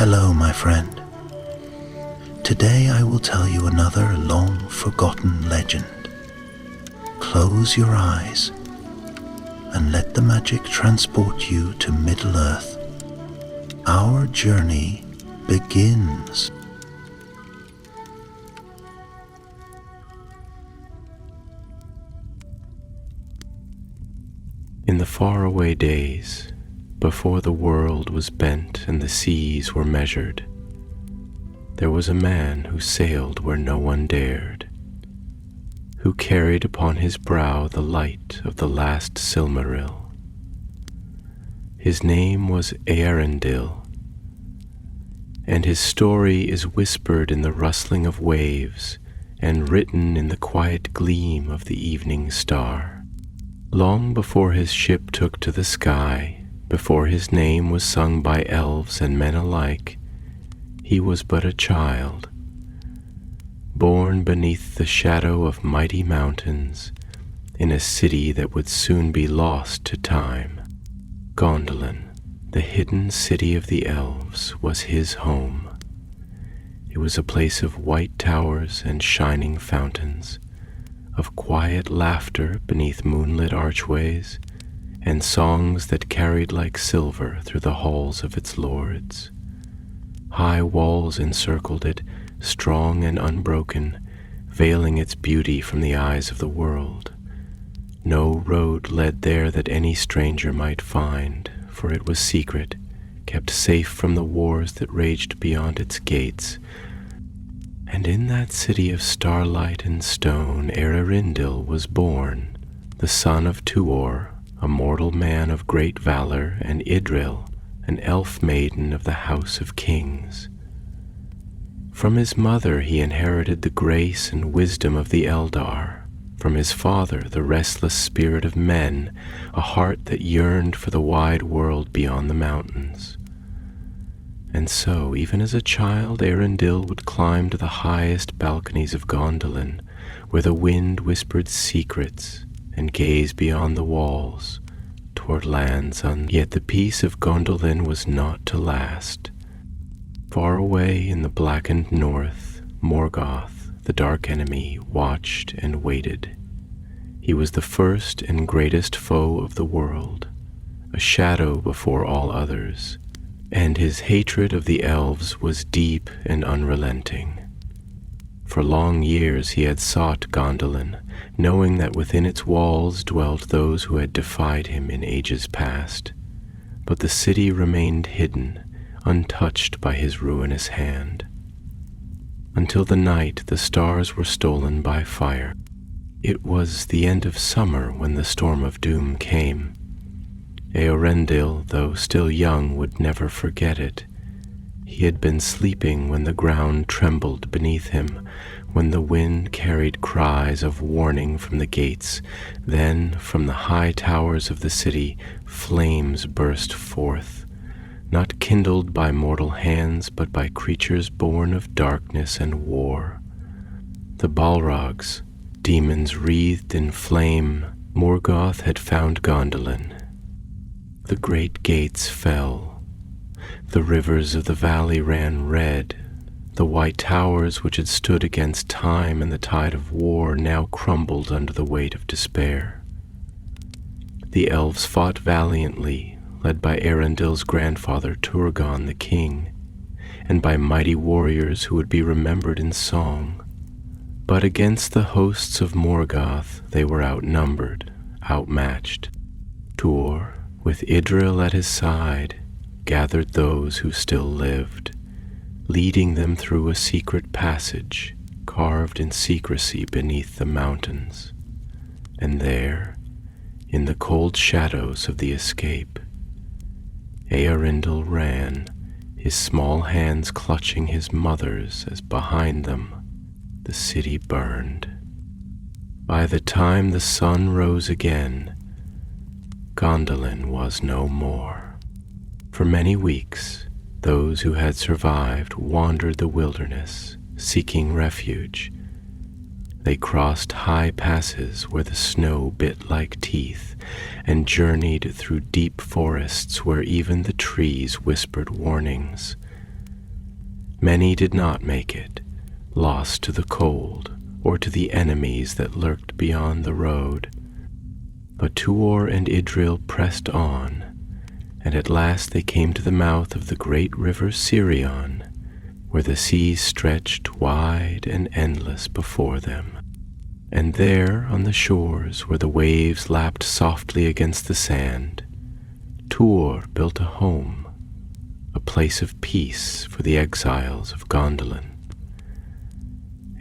Hello, my friend. Today I will tell you another long-forgotten legend. Close your eyes and let the magic transport you to Middle-earth. Our journey begins. In the faraway days, before the world was bent and the seas were measured, there was a man who sailed where no one dared, who carried upon his brow the light of the last Silmaril. His name was Eärendil, and his story is whispered in the rustling of waves and written in the quiet gleam of the evening star. Long before his ship took to the sky, before his name was sung by elves and men alike, he was but a child, born beneath the shadow of mighty mountains, in a city that would soon be lost to time. Gondolin, the hidden city of the elves, was his home. It was a place of white towers and shining fountains, of quiet laughter beneath moonlit archways, and songs that carried like silver through the halls of its lords. High walls encircled it, strong and unbroken, veiling its beauty from the eyes of the world. No road led there that any stranger might find, for it was secret, kept safe from the wars that raged beyond its gates. And in that city of starlight and stone, Eärendil was born, the son of Tuor, a mortal man of great valor, and Eärendil, an elf maiden of the house of kings. From his mother he inherited the grace and wisdom of the Eldar, from his father the restless spirit of men, a heart that yearned for the wide world beyond the mountains. And so, even as a child, Eärendil would climb to the highest balconies of Gondolin, where the wind whispered secrets, and gaze beyond the walls, toward lands Yet the peace of Gondolin was not to last. Far away in the blackened north, Morgoth, the dark enemy, watched and waited. He was the first and greatest foe of the world, a shadow before all others, and his hatred of the elves was deep and unrelenting. For long years he had sought Gondolin, knowing that within its walls dwelt those who had defied him in ages past, but the city remained hidden, untouched by his ruinous hand. Until the night the stars were stolen by fire. It was the end of summer when the storm of doom came. Eärendil, though still young, would never forget it. He had been sleeping when the ground trembled beneath him, when the wind carried cries of warning from the gates. Then, from the high towers of the city, flames burst forth, not kindled by mortal hands, but by creatures born of darkness and war. The Balrogs, demons wreathed in flame, Morgoth had found Gondolin. The great gates fell. The rivers of the valley ran red. The white towers which had stood against time and the tide of war now crumbled under the weight of despair. The elves fought valiantly, led by Eärendil's grandfather Turgon the king, and by mighty warriors who would be remembered in song. But against the hosts of Morgoth they were outnumbered, outmatched. Tuor, with Eärendil at his side, gathered those who still lived, leading them through a secret passage carved in secrecy beneath the mountains. And there, in the cold shadows of the escape, Eärendil ran, his small hands clutching his mother's as behind them the city burned. By the time the sun rose again, Gondolin was no more. For many weeks, those who had survived wandered the wilderness, seeking refuge. They crossed high passes where the snow bit like teeth, and journeyed through deep forests where even the trees whispered warnings. Many did not make it, lost to the cold or to the enemies that lurked beyond the road. But Tuor and Eärendil pressed on, and at last they came to the mouth of the great river Silmarillion, where the sea stretched wide and endless before them. And there, on the shores, where the waves lapped softly against the sand, Tuor built a home, a place of peace for the exiles of Gondolin.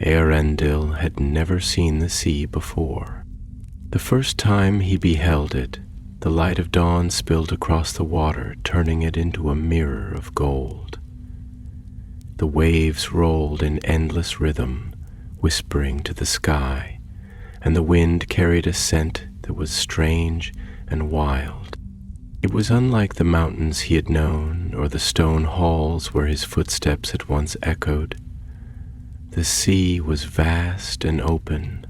Eärendil had never seen the sea before. The first time he beheld it, the light of dawn spilled across the water, turning it into a mirror of gold. The waves rolled in endless rhythm, whispering to the sky, and the wind carried a scent that was strange and wild. It was unlike the mountains he had known or the stone halls where his footsteps had once echoed. The sea was vast and open,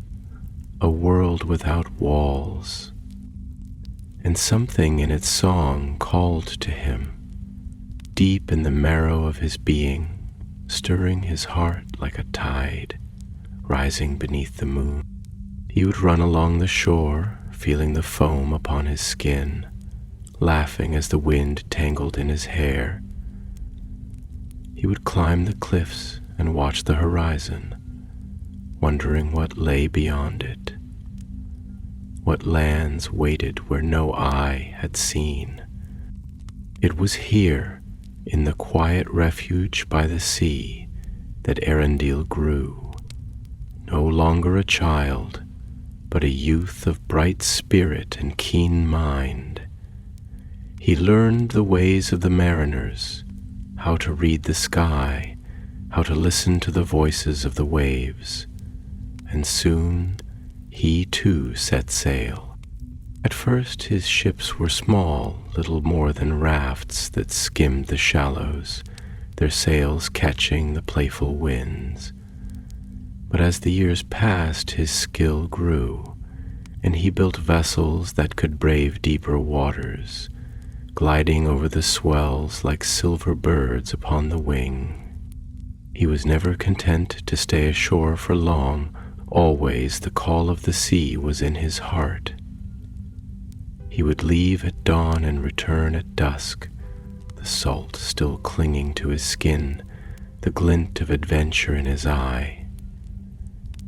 a world without walls, and something in its song called to him, deep in the marrow of his being, stirring his heart like a tide rising beneath the moon. He would run along the shore, feeling the foam upon his skin, laughing as the wind tangled in his hair. He would climb the cliffs and watch the horizon, wondering what lay beyond it, what lands waited where no eye had seen. It was here, in the quiet refuge by the sea, that Eärendil grew, no longer a child, but a youth of bright spirit and keen mind. He learned the ways of the mariners, how to read the sky, how to listen to the voices of the waves, and soon he too set sail. At first his ships were small, little more than rafts that skimmed the shallows, their sails catching the playful winds. But as the years passed, his skill grew, and he built vessels that could brave deeper waters, gliding over the swells like silver birds upon the wing. He was never content to stay ashore for long. Always the call of the sea was in his heart. He would leave at dawn and return at dusk, the salt still clinging to his skin, the glint of adventure in his eye.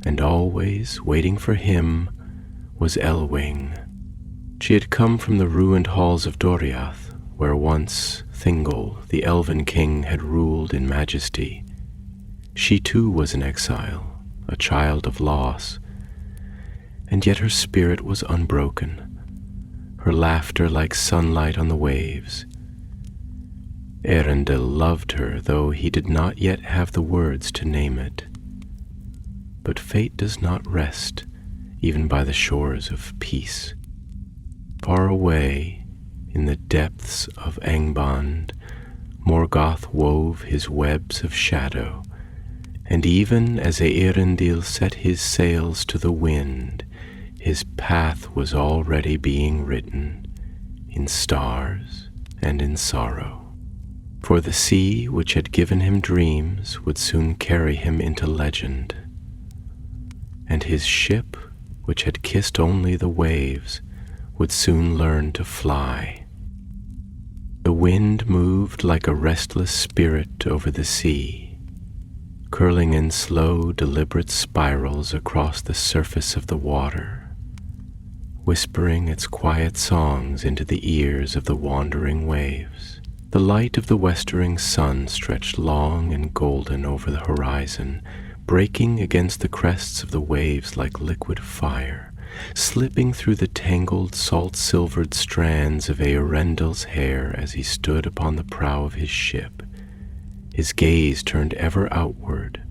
And always, waiting for him, was Elwing. She had come from the ruined halls of Doriath, where once Thingol, the elven king, had ruled in majesty. She too was an exile, a child of loss, and yet her spirit was unbroken, her laughter like sunlight on the waves. Eärendil loved her, though he did not yet have the words to name it. But fate does not rest, even by the shores of peace. Far away, in the depths of Angband, Morgoth wove his webs of shadow, and even as Eärendil set his sails to the wind, his path was already being written in stars and in sorrow. For the sea, which had given him dreams, would soon carry him into legend, and his ship, which had kissed only the waves, would soon learn to fly. The wind moved like a restless spirit over the sea, curling in slow, deliberate spirals across the surface of the water, whispering its quiet songs into the ears of the wandering waves. The light of the westering sun stretched long and golden over the horizon, breaking against the crests of the waves like liquid fire, slipping through the tangled, salt-silvered strands of Eärendil's hair as he stood upon the prow of his ship, his gaze turned ever outward,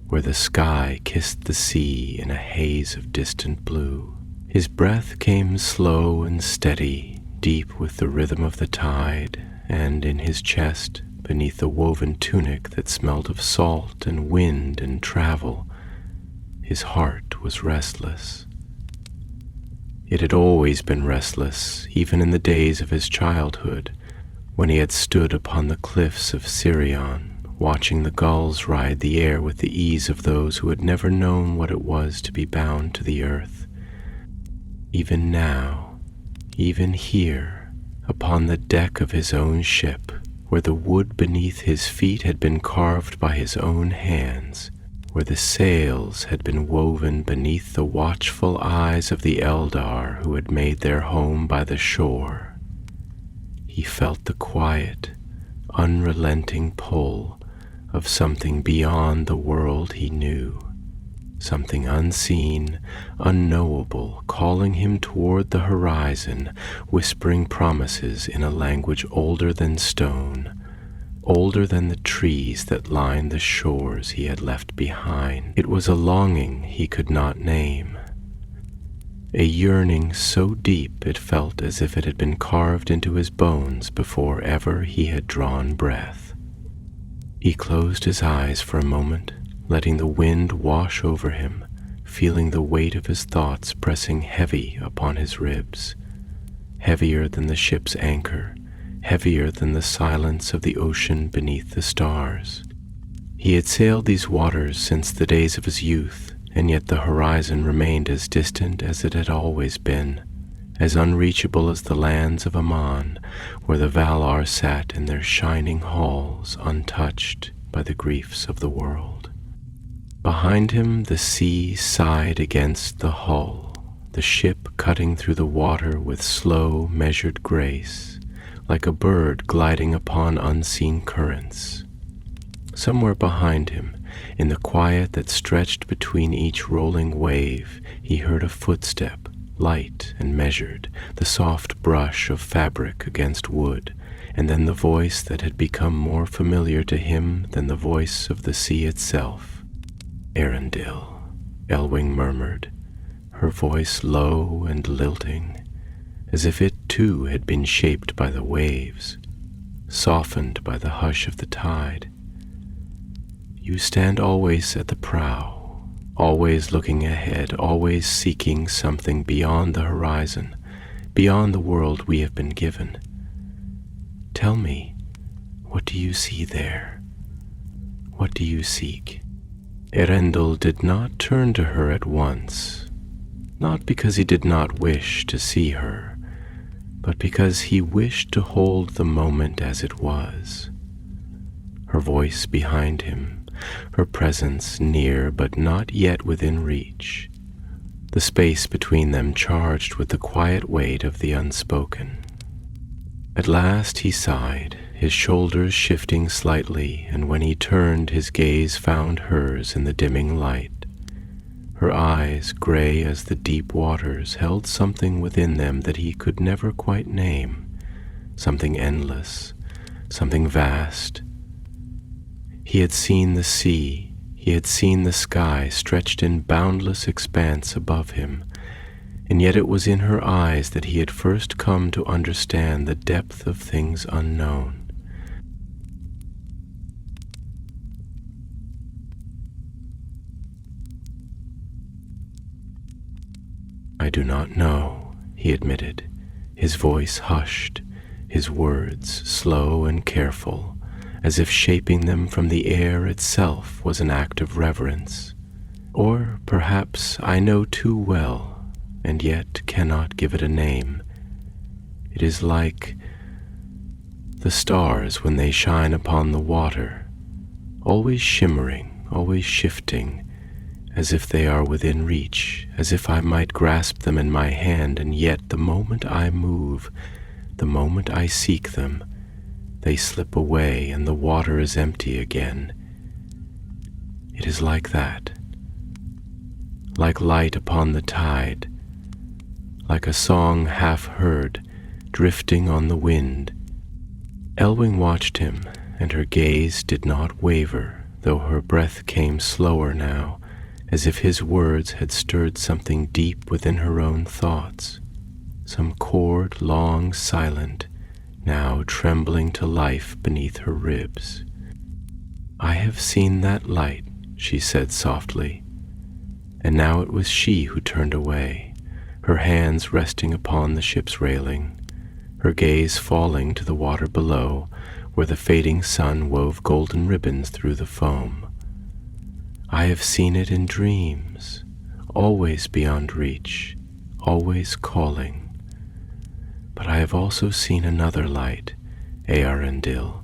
where the sky kissed the sea in a haze of distant blue. His breath came slow and steady, deep with the rhythm of the tide, and in his chest, beneath the woven tunic that smelled of salt and wind and travel, his heart was restless. It had always been restless, even in the days of his childhood, when he had stood upon the cliffs of Sirion, watching the gulls ride the air with the ease of those who had never known what it was to be bound to the earth. Even now, even here, upon the deck of his own ship, where the wood beneath his feet had been carved by his own hands, where the sails had been woven beneath the watchful eyes of the Eldar who had made their home by the shore, he felt the quiet, unrelenting pull of something beyond the world he knew, something unseen, unknowable, calling him toward the horizon, whispering promises in a language older than stone, older than the trees that lined the shores he had left behind. It was a longing he could not name, a yearning so deep it felt as if it had been carved into his bones before ever he had drawn breath. He closed his eyes for a moment, letting the wind wash over him, feeling the weight of his thoughts pressing heavy upon his ribs, heavier than the ship's anchor, heavier than the silence of the ocean beneath the stars. He had sailed these waters since the days of his youth, and yet the horizon remained as distant as it had always been, as unreachable as the lands of Aman, where the Valar sat in their shining halls, untouched by the griefs of the world. Behind him the sea sighed against the hull, the ship cutting through the water with slow, measured grace, like a bird gliding upon unseen currents. Somewhere behind him, in the quiet that stretched between each rolling wave, he heard a footstep, light and measured, the soft brush of fabric against wood, and then the voice that had become more familiar to him than the voice of the sea itself. "Eärendil," Elwing murmured, her voice low and lilting, as if it too had been shaped by the waves, softened by the hush of the tide. "You stand always at the prow, always looking ahead, always seeking something beyond the horizon, beyond the world we have been given. Tell me, what do you see there? What do you seek?" Eärendil did not turn to her at once, not because he did not wish to see her, but because he wished to hold the moment as it was. Her voice behind him, her presence near but not yet within reach, the space between them charged with the quiet weight of the unspoken. At last he sighed, his shoulders shifting slightly, and when he turned, his gaze found hers in the dimming light. Her eyes, gray as the deep waters, held something within them that he could never quite name, something endless, something vast. He had seen the sea, he had seen the sky stretched in boundless expanse above him, and yet it was in her eyes that he had first come to understand the depth of things unknown. "I do not know," he admitted, his voice hushed, his words slow and careful, as if shaping them from the air itself was an act of reverence. "Or perhaps I know too well, and yet cannot give it a name. It is like the stars when they shine upon the water, always shimmering, always shifting, as if they are within reach, as if I might grasp them in my hand, and yet the moment I move, the moment I seek them, they slip away and the water is empty again. It is like that, like light upon the tide, like a song half heard, drifting on the wind." Elwing watched him, and her gaze did not waver, though her breath came slower now, as if his words had stirred something deep within her own thoughts, some chord long silent, now trembling to life beneath her ribs. "I have seen that light," she said softly, and now it was she who turned away, her hands resting upon the ship's railing, her gaze falling to the water below, where the fading sun wove golden ribbons through the foam. I have seen it in dreams, always beyond reach, always calling. But I have also seen another light, Eärendil,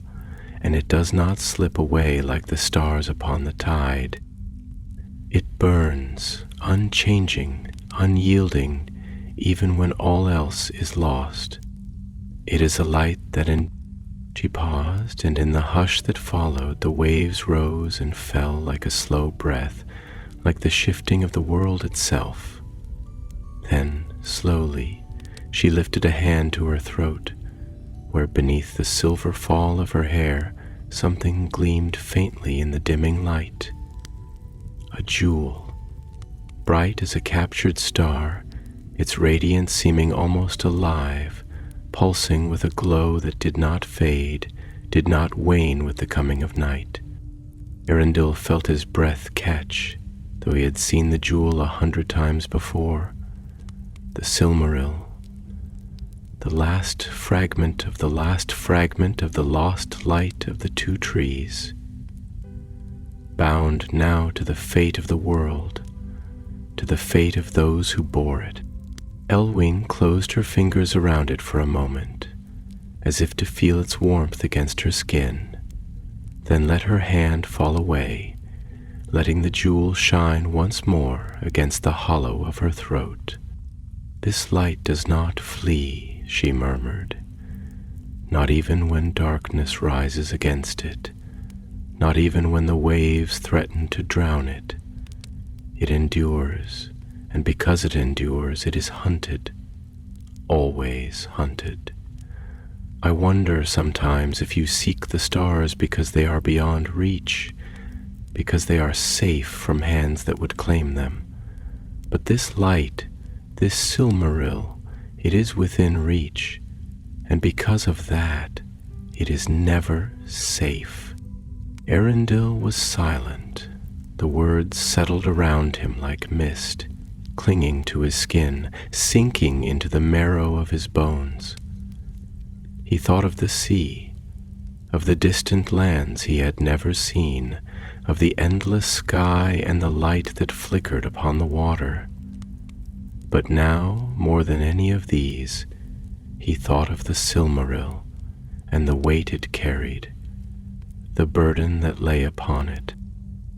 and it does not slip away like the stars upon the tide. It burns, unchanging, unyielding, even when all else is lost. It is a light that She paused, and in the hush that followed, the waves rose and fell like a slow breath, like the shifting of the world itself. Then, slowly, she lifted a hand to her throat, where beneath the silver fall of her hair something gleamed faintly in the dimming light. A jewel, bright as a captured star, its radiance seeming almost alive, pulsing with a glow that did not fade, did not wane with the coming of night. Eärendil felt his breath catch, though he had seen the jewel 100 times before. The Silmaril, the last fragment of the last fragment of the lost light of the 2 trees, bound now to the fate of the world, to the fate of those who bore it. Elwing closed her fingers around it for a moment, as if to feel its warmth against her skin, then let her hand fall away, letting the jewel shine once more against the hollow of her throat. "This light does not flee," she murmured, "not even when darkness rises against it, not even when the waves threaten to drown it. It endures, and because it endures, it is hunted, always hunted. I wonder sometimes if you seek the stars because they are beyond reach, because they are safe from hands that would claim them. But this light, this Silmaril, it is within reach, and because of that, it is never safe." Eärendil was silent. The words settled around him like mist, clinging to his skin, sinking into the marrow of his bones. He thought of the sea, of the distant lands he had never seen, of the endless sky and the light that flickered upon the water. But now, more than any of these, he thought of the Silmaril and the weight it carried, the burden that lay upon it.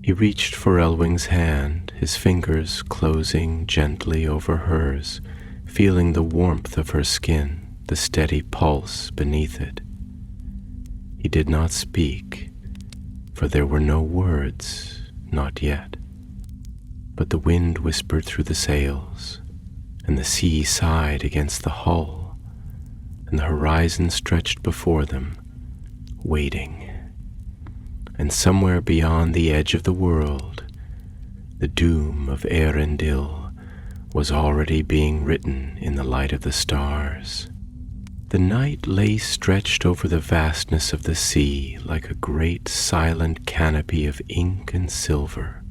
He reached for Elwing's hand, his fingers closing gently over hers, feeling the warmth of her skin, the steady pulse beneath it. He did not speak, for there were no words, not yet. But the wind whispered through the sails, and the sea sighed against the hull, and the horizon stretched before them, waiting. And somewhere beyond the edge of the world, the doom of Eärendil was already being written in the light of the stars. The night lay stretched over the vastness of the sea like a great silent canopy of ink and silver,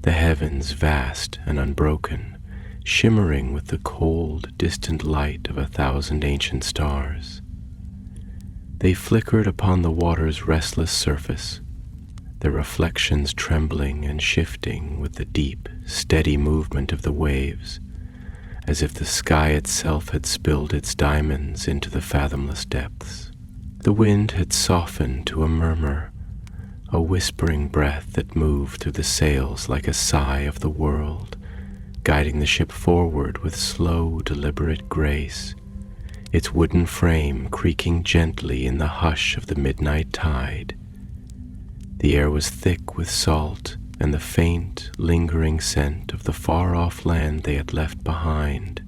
the heavens vast and unbroken, shimmering with the cold, distant light of 1,000 ancient stars. They flickered upon the water's restless surface, their reflections trembling and shifting with the deep, steady movement of the waves, as if the sky itself had spilled its diamonds into the fathomless depths. The wind had softened to a murmur, a whispering breath that moved through the sails like a sigh of the world, guiding the ship forward with slow, deliberate grace, its wooden frame creaking gently in the hush of the midnight tide. The air was thick with salt and the faint, lingering scent of the far-off land they had left behind,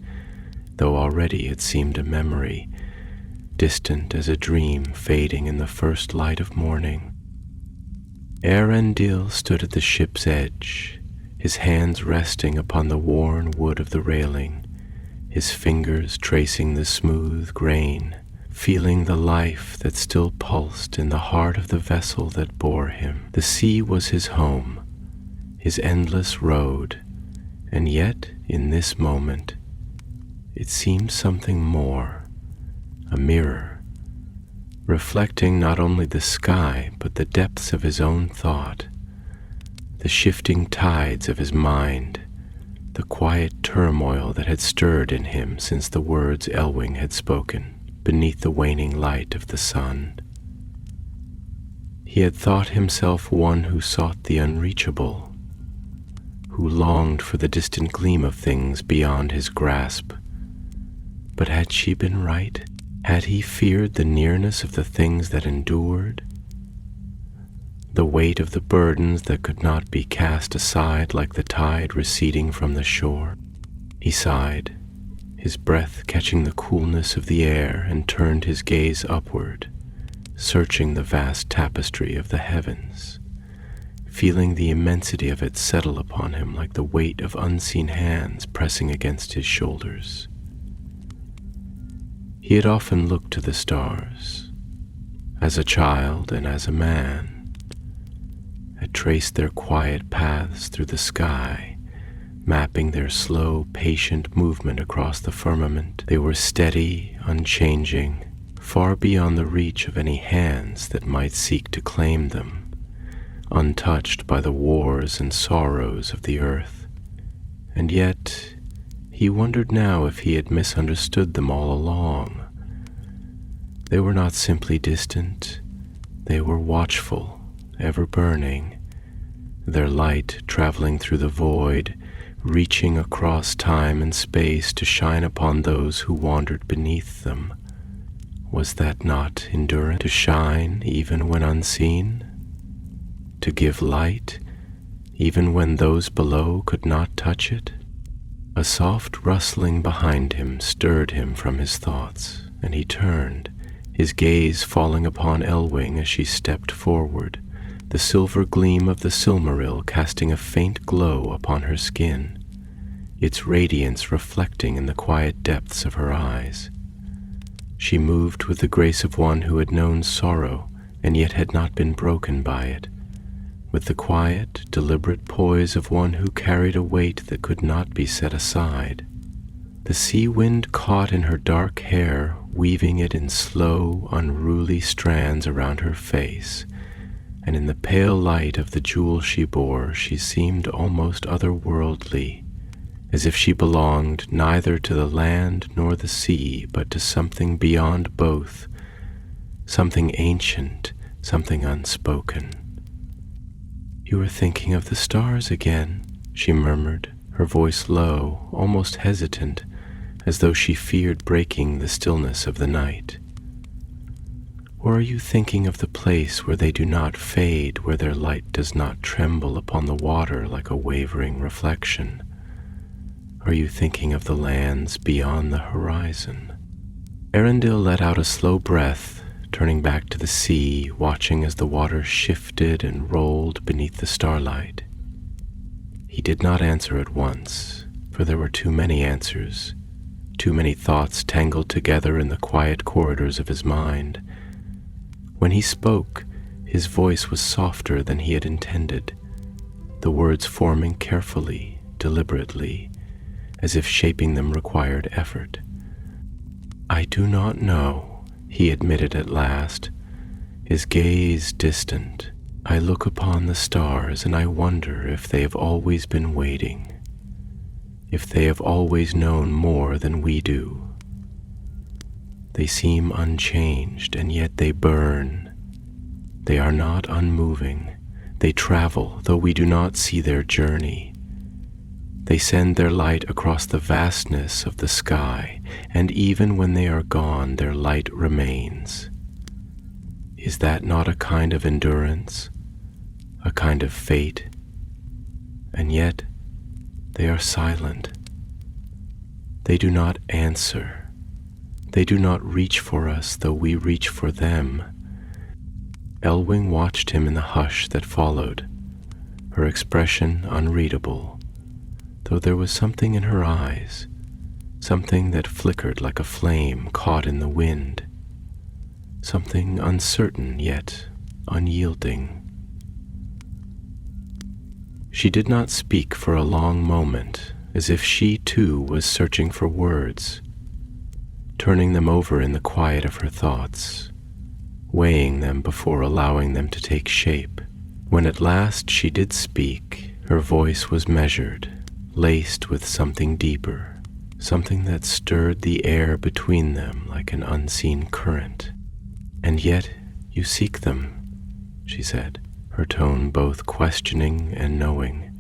though already it seemed a memory, distant as a dream fading in the first light of morning. Eärendil stood at the ship's edge, his hands resting upon the worn wood of the railing, his fingers tracing the smooth grain, feeling the life that still pulsed in the heart of the vessel that bore him. The sea was his home, his endless road, and yet, in this moment, it seemed something more, a mirror, reflecting not only the sky but the depths of his own thought, the shifting tides of his mind, the quiet turmoil that had stirred in him since the words Elwing had spoken beneath the waning light of the sun. He had thought himself one who sought the unreachable, who longed for the distant gleam of things beyond his grasp. But had she been right? Had he feared the nearness of the things that endured? The weight of the burdens that could not be cast aside like the tide receding from the shore? He sighed, his breath catching the coolness of the air, and turned his gaze upward, searching the vast tapestry of the heavens, feeling the immensity of it settle upon him like the weight of unseen hands pressing against his shoulders. He had often looked to the stars, as a child and as a man, had traced their quiet paths through the sky, mapping their slow, patient movement across the firmament. They were steady, unchanging, far beyond the reach of any hands that might seek to claim them, untouched by the wars and sorrows of the earth. And yet, he wondered now if he had misunderstood them all along. They were not simply distant, they were watchful, ever burning, their light traveling through the void, reaching across time and space to shine upon those who wandered beneath them. Was that not endurance? To shine even when unseen? To give light even when those below could not touch it? A soft rustling behind him stirred him from his thoughts, and he turned, his gaze falling upon Elwing as she stepped forward, the silver gleam of the Silmaril casting a faint glow upon her skin, its radiance reflecting in the quiet depths of her eyes. She moved with the grace of one who had known sorrow and yet had not been broken by it, with the quiet, deliberate poise of one who carried a weight that could not be set aside. The sea wind caught in her dark hair, weaving it in slow, unruly strands around her face, and in the pale light of the jewel she bore, she seemed almost otherworldly, as if she belonged neither to the land nor the sea, but to something beyond both, something ancient, something unspoken. "You are thinking of the stars again," she murmured, her voice low, almost hesitant, as though she feared breaking the stillness of the night. "Or are you thinking of the place where they do not fade, where their light does not tremble upon the water like a wavering reflection? Are you thinking of the lands beyond the horizon?" Eärendil let out a slow breath, turning back to the sea, watching as the water shifted and rolled beneath the starlight. He did not answer at once, for there were too many answers, too many thoughts tangled together in the quiet corridors of his mind. When he spoke, his voice was softer than he had intended, the words forming carefully, deliberately, as if shaping them required effort. "I do not know," he admitted at last, his gaze distant. "I look upon the stars and I wonder if they have always been waiting, if they have always known more than we do. They seem unchanged, and yet they burn. They are not unmoving. They travel, though we do not see their journey. They send their light across the vastness of the sky, and even when they are gone, their light remains. Is that not a kind of endurance, a kind of fate? And yet they are silent. They do not answer. They do not reach for us, though we reach for them." Elwing watched him in the hush that followed, her expression unreadable, though there was something in her eyes, something that flickered like a flame caught in the wind, something uncertain yet unyielding. She did not speak for a long moment, as if she too was searching for words, turning them over in the quiet of her thoughts. weighing them before allowing them to take shape. When at last she did speak, her voice was measured, laced with something deeper, something that stirred the air between them like an unseen current. "And yet you seek them," she said, her tone both questioning and knowing.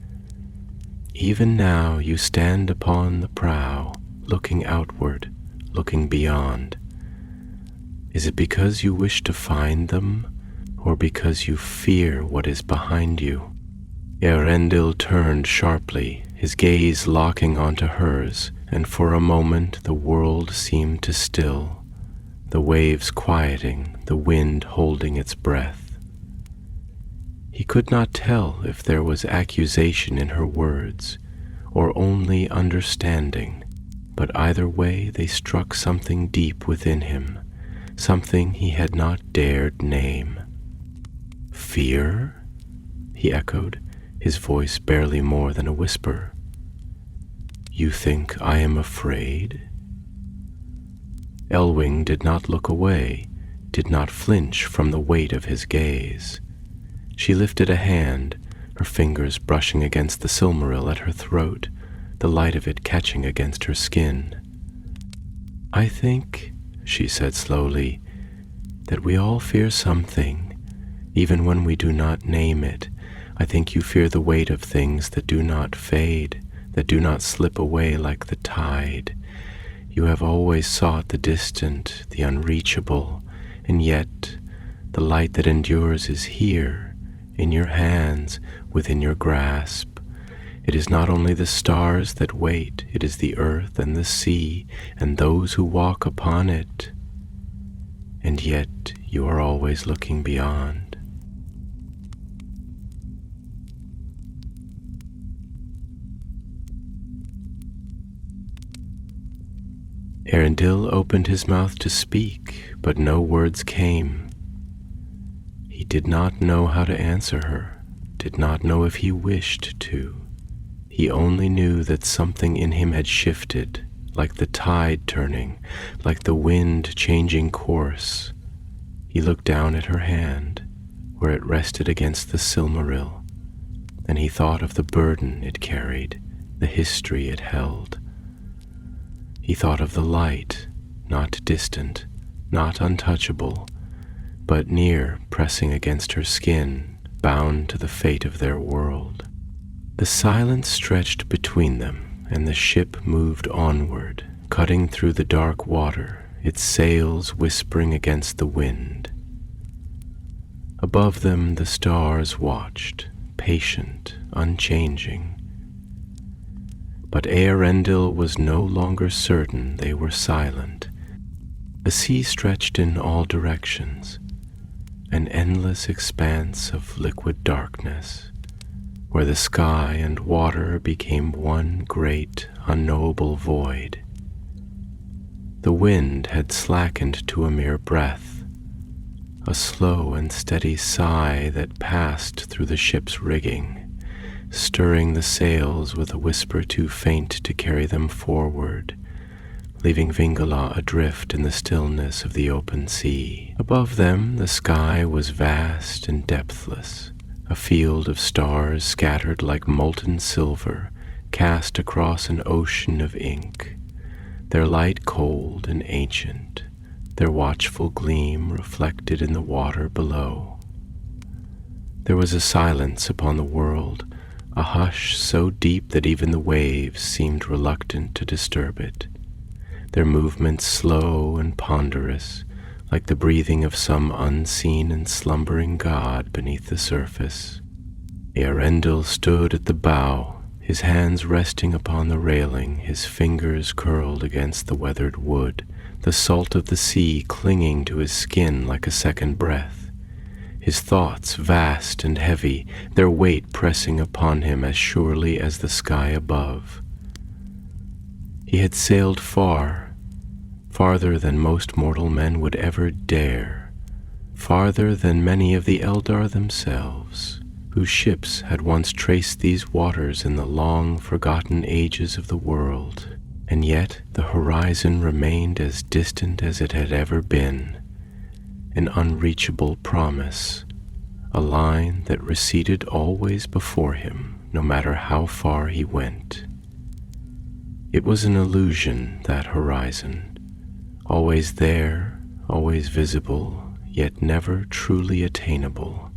"Even now you stand upon the prow, looking outward, looking beyond. Is it because you wish to find them, or because you fear what is behind you?" Eärendil turned sharply, his gaze locking onto hers, and for a moment the world seemed to still, the waves quieting, the wind holding its breath. He could not tell if there was accusation in her words, or only understanding, but either way they struck something deep within him, something he had not dared name. "Fear?" he echoed, his voice barely more than a whisper. "You think I am afraid?" Elwing did not look away, did not flinch from the weight of his gaze. She lifted a hand, her fingers brushing against the Silmaril at her throat, the light of it catching against her skin. "I think," she said slowly, "that we all fear something, even when we do not name it. I think you fear the weight of things that do not fade, that do not slip away like the tide. You have always sought the distant, the unreachable, and yet the light that endures is here, in your hands, within your grasp. It is not only the stars that wait, it is the earth and the sea, and those who walk upon it. And yet you are always looking beyond." Eärendil opened his mouth to speak, but no words came. He did not know how to answer her, did not know if he wished to. He only knew that something in him had shifted, like the tide turning, like the wind changing course. He looked down at her hand, where it rested against the Silmaril, and he thought of the burden it carried, the history it held. He thought of the light, not distant, not untouchable, but near, pressing against her skin, bound to the fate of their world. The silence stretched between them, and the ship moved onward, cutting through the dark water, its sails whispering against the wind. Above them the stars watched, patient, unchanging. But Eärendil was no longer certain they were silent. The sea stretched in all directions, an endless expanse of liquid darkness, where the sky and water became one great, unknowable void. The wind had slackened to a mere breath, a slow and steady sigh that passed through the ship's rigging, stirring the sails with a whisper too faint to carry them forward, leaving Vingala adrift in the stillness of the open sea. Above them the sky was vast and depthless, a field of stars scattered like molten silver, cast across an ocean of ink, their light cold and ancient, their watchful gleam reflected in the water below. There was a silence upon the world, a hush so deep that even the waves seemed reluctant to disturb it, their movements slow and ponderous, like the breathing of some unseen and slumbering god beneath the surface. Eärendil stood at the bow, his hands resting upon the railing, his fingers curled against the weathered wood, the salt of the sea clinging to his skin like a second breath. His thoughts vast and heavy, their weight pressing upon him as surely as the sky above. He had sailed far, farther than most mortal men would ever dare, farther than many of the Eldar themselves, whose ships had once traced these waters in the long-forgotten ages of the world, and yet the horizon remained as distant as it had ever been, an unreachable promise, a line that receded always before him, no matter how far he went. It was an illusion, that horizon, always there, always visible, yet never truly attainable,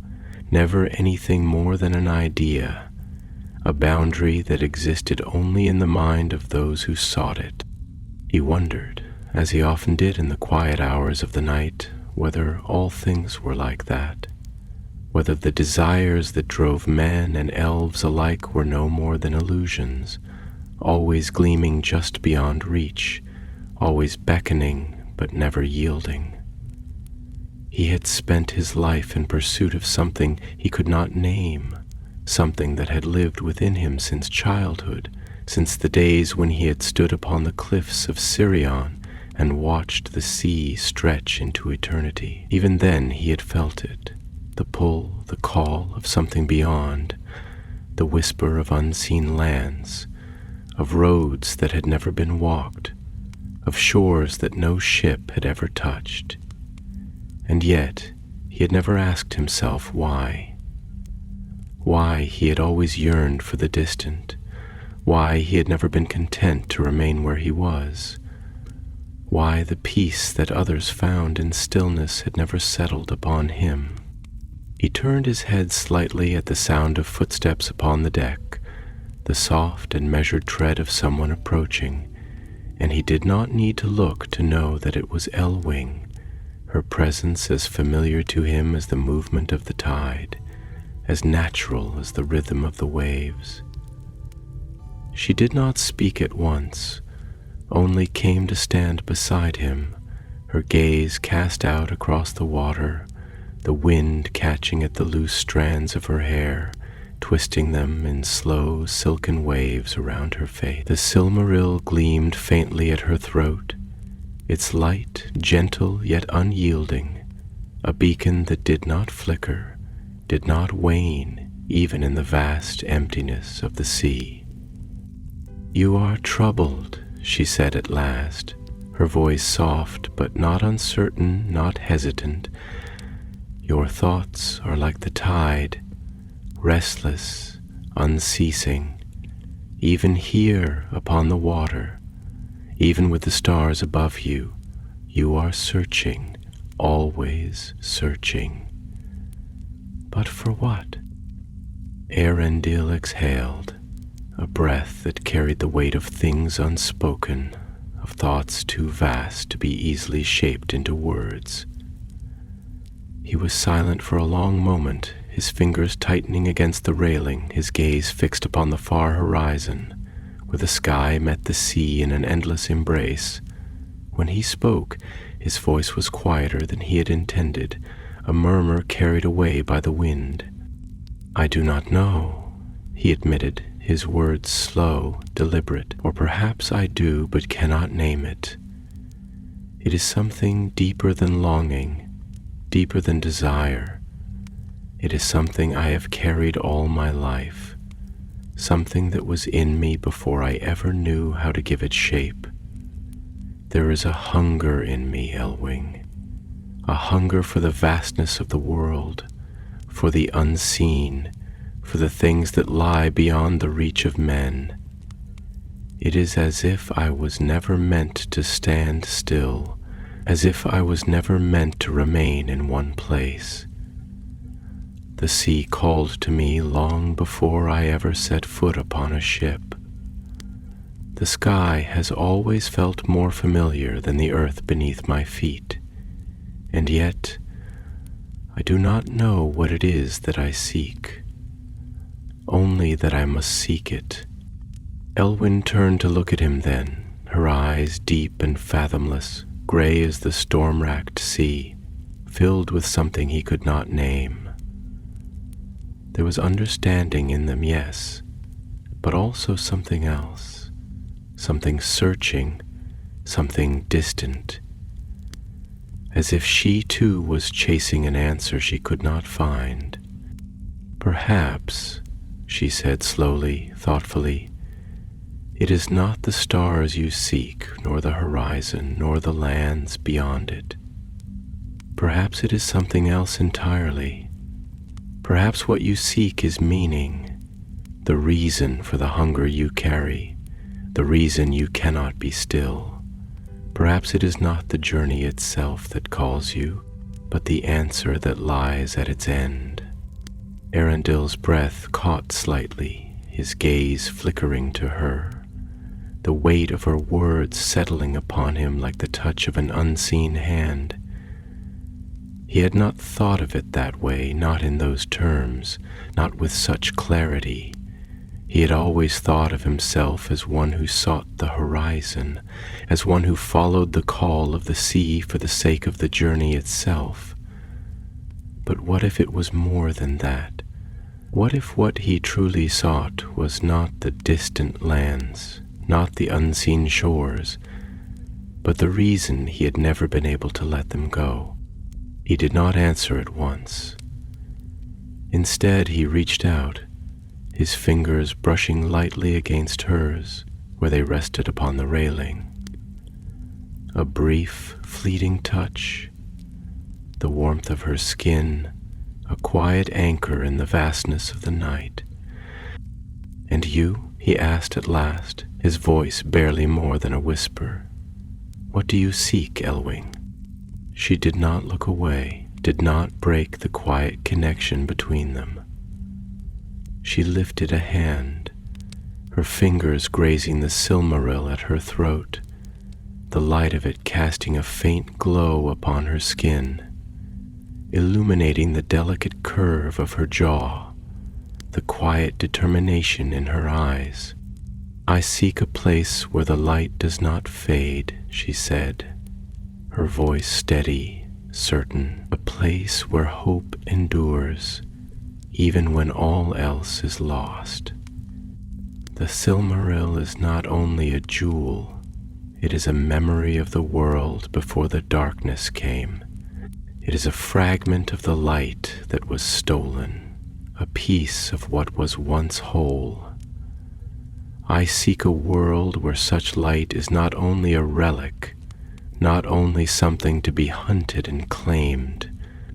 never anything more than an idea, a boundary that existed only in the mind of those who sought it. He wondered, as he often did in the quiet hours of the night, whether all things were like that, whether the desires that drove men and elves alike were no more than illusions, always gleaming just beyond reach, always beckoning but never yielding. He had spent his life in pursuit of something he could not name, something that had lived within him since childhood, since the days when he had stood upon the cliffs of Silmarillion and watched the sea stretch into eternity. Even then he had felt it, the pull, the call of something beyond, the whisper of unseen lands, of roads that had never been walked, of shores that no ship had ever touched. And yet he had never asked himself why. Why he had always yearned for the distant, why he had never been content to remain where he was, why the peace that others found in stillness had never settled upon him. He turned his head slightly at the sound of footsteps upon the deck, the soft and measured tread of someone approaching, and he did not need to look to know that it was Elwing, her presence as familiar to him as the movement of the tide, as natural as the rhythm of the waves. She did not speak at once, only came to stand beside him, her gaze cast out across the water, the wind catching at the loose strands of her hair, twisting them in slow silken waves around her face. The Silmaril gleamed faintly at her throat, its light gentle yet unyielding, a beacon that did not flicker, did not wane even in the vast emptiness of the sea. "You are troubled," she said at last, her voice soft but not uncertain, not hesitant. "Your thoughts are like the tide, restless, unceasing, even here upon the water, even with the stars above you, you are searching, always searching. But for what?" Eärendil exhaled, a breath that carried the weight of things unspoken, of thoughts too vast to be easily shaped into words. He was silent for a long moment, his fingers tightening against the railing, his gaze fixed upon the far horizon, where the sky met the sea in an endless embrace. When he spoke, his voice was quieter than he had intended, a murmur carried away by the wind. "I do not know," he admitted, his words slow, deliberate. "Or perhaps I do, but cannot name it. It is something deeper than longing, deeper than desire. It is something I have carried all my life, something that was in me before I ever knew how to give it shape. There is a hunger in me, Elwing, a hunger for the vastness of the world, for the unseen, for the things that lie beyond the reach of men. It is as if I was never meant to stand still, as if I was never meant to remain in one place. The sea called to me long before I ever set foot upon a ship. The sky has always felt more familiar than the earth beneath my feet, and yet I do not know what it is that I seek, only that I must seek it." Elwyn turned to look at him then, her eyes deep and fathomless, gray as the storm-racked sea, filled with something he could not name. There was understanding in them, yes, but also something else, something searching, something distant, as if she too was chasing an answer she could not find. "Perhaps," she said slowly, thoughtfully, "it is not the stars you seek, nor the horizon, nor the lands beyond it. Perhaps it is something else entirely. Perhaps what you seek is meaning, the reason for the hunger you carry, the reason you cannot be still. Perhaps it is not the journey itself that calls you, but the answer that lies at its end. Eärendil's breath caught slightly, his gaze flickering to her, the weight of her words settling upon him like the touch of an unseen hand. He had not thought of it that way, not in those terms, not with such clarity. He had always thought of himself as one who sought the horizon, as one who followed the call of the sea for the sake of the journey itself. But what if it was more than that? What if what he truly sought was not the distant lands, not the unseen shores, but the reason he had never been able to let them go? He did not answer at once. Instead, he reached out, his fingers brushing lightly against hers where they rested upon the railing. A brief, fleeting touch, the warmth of her skin, a quiet anchor in the vastness of the night. "And you?" he asked at last, his voice barely more than a whisper. "What do you seek, Elwing?" She did not look away, did not break the quiet connection between them. She lifted a hand, her fingers grazing the Silmaril at her throat, the light of it casting a faint glow upon her skin, illuminating the delicate curve of her jaw, the quiet determination in her eyes. "I seek a place where the light does not fade," she said, her voice steady, certain, "a place where hope endures, even when all else is lost." The Silmaril is not only a jewel, it is a memory of the world before the darkness came. It is a fragment of the light that was stolen, a piece of what was once whole. I seek a world where such light is not only a relic, not only something to be hunted and claimed,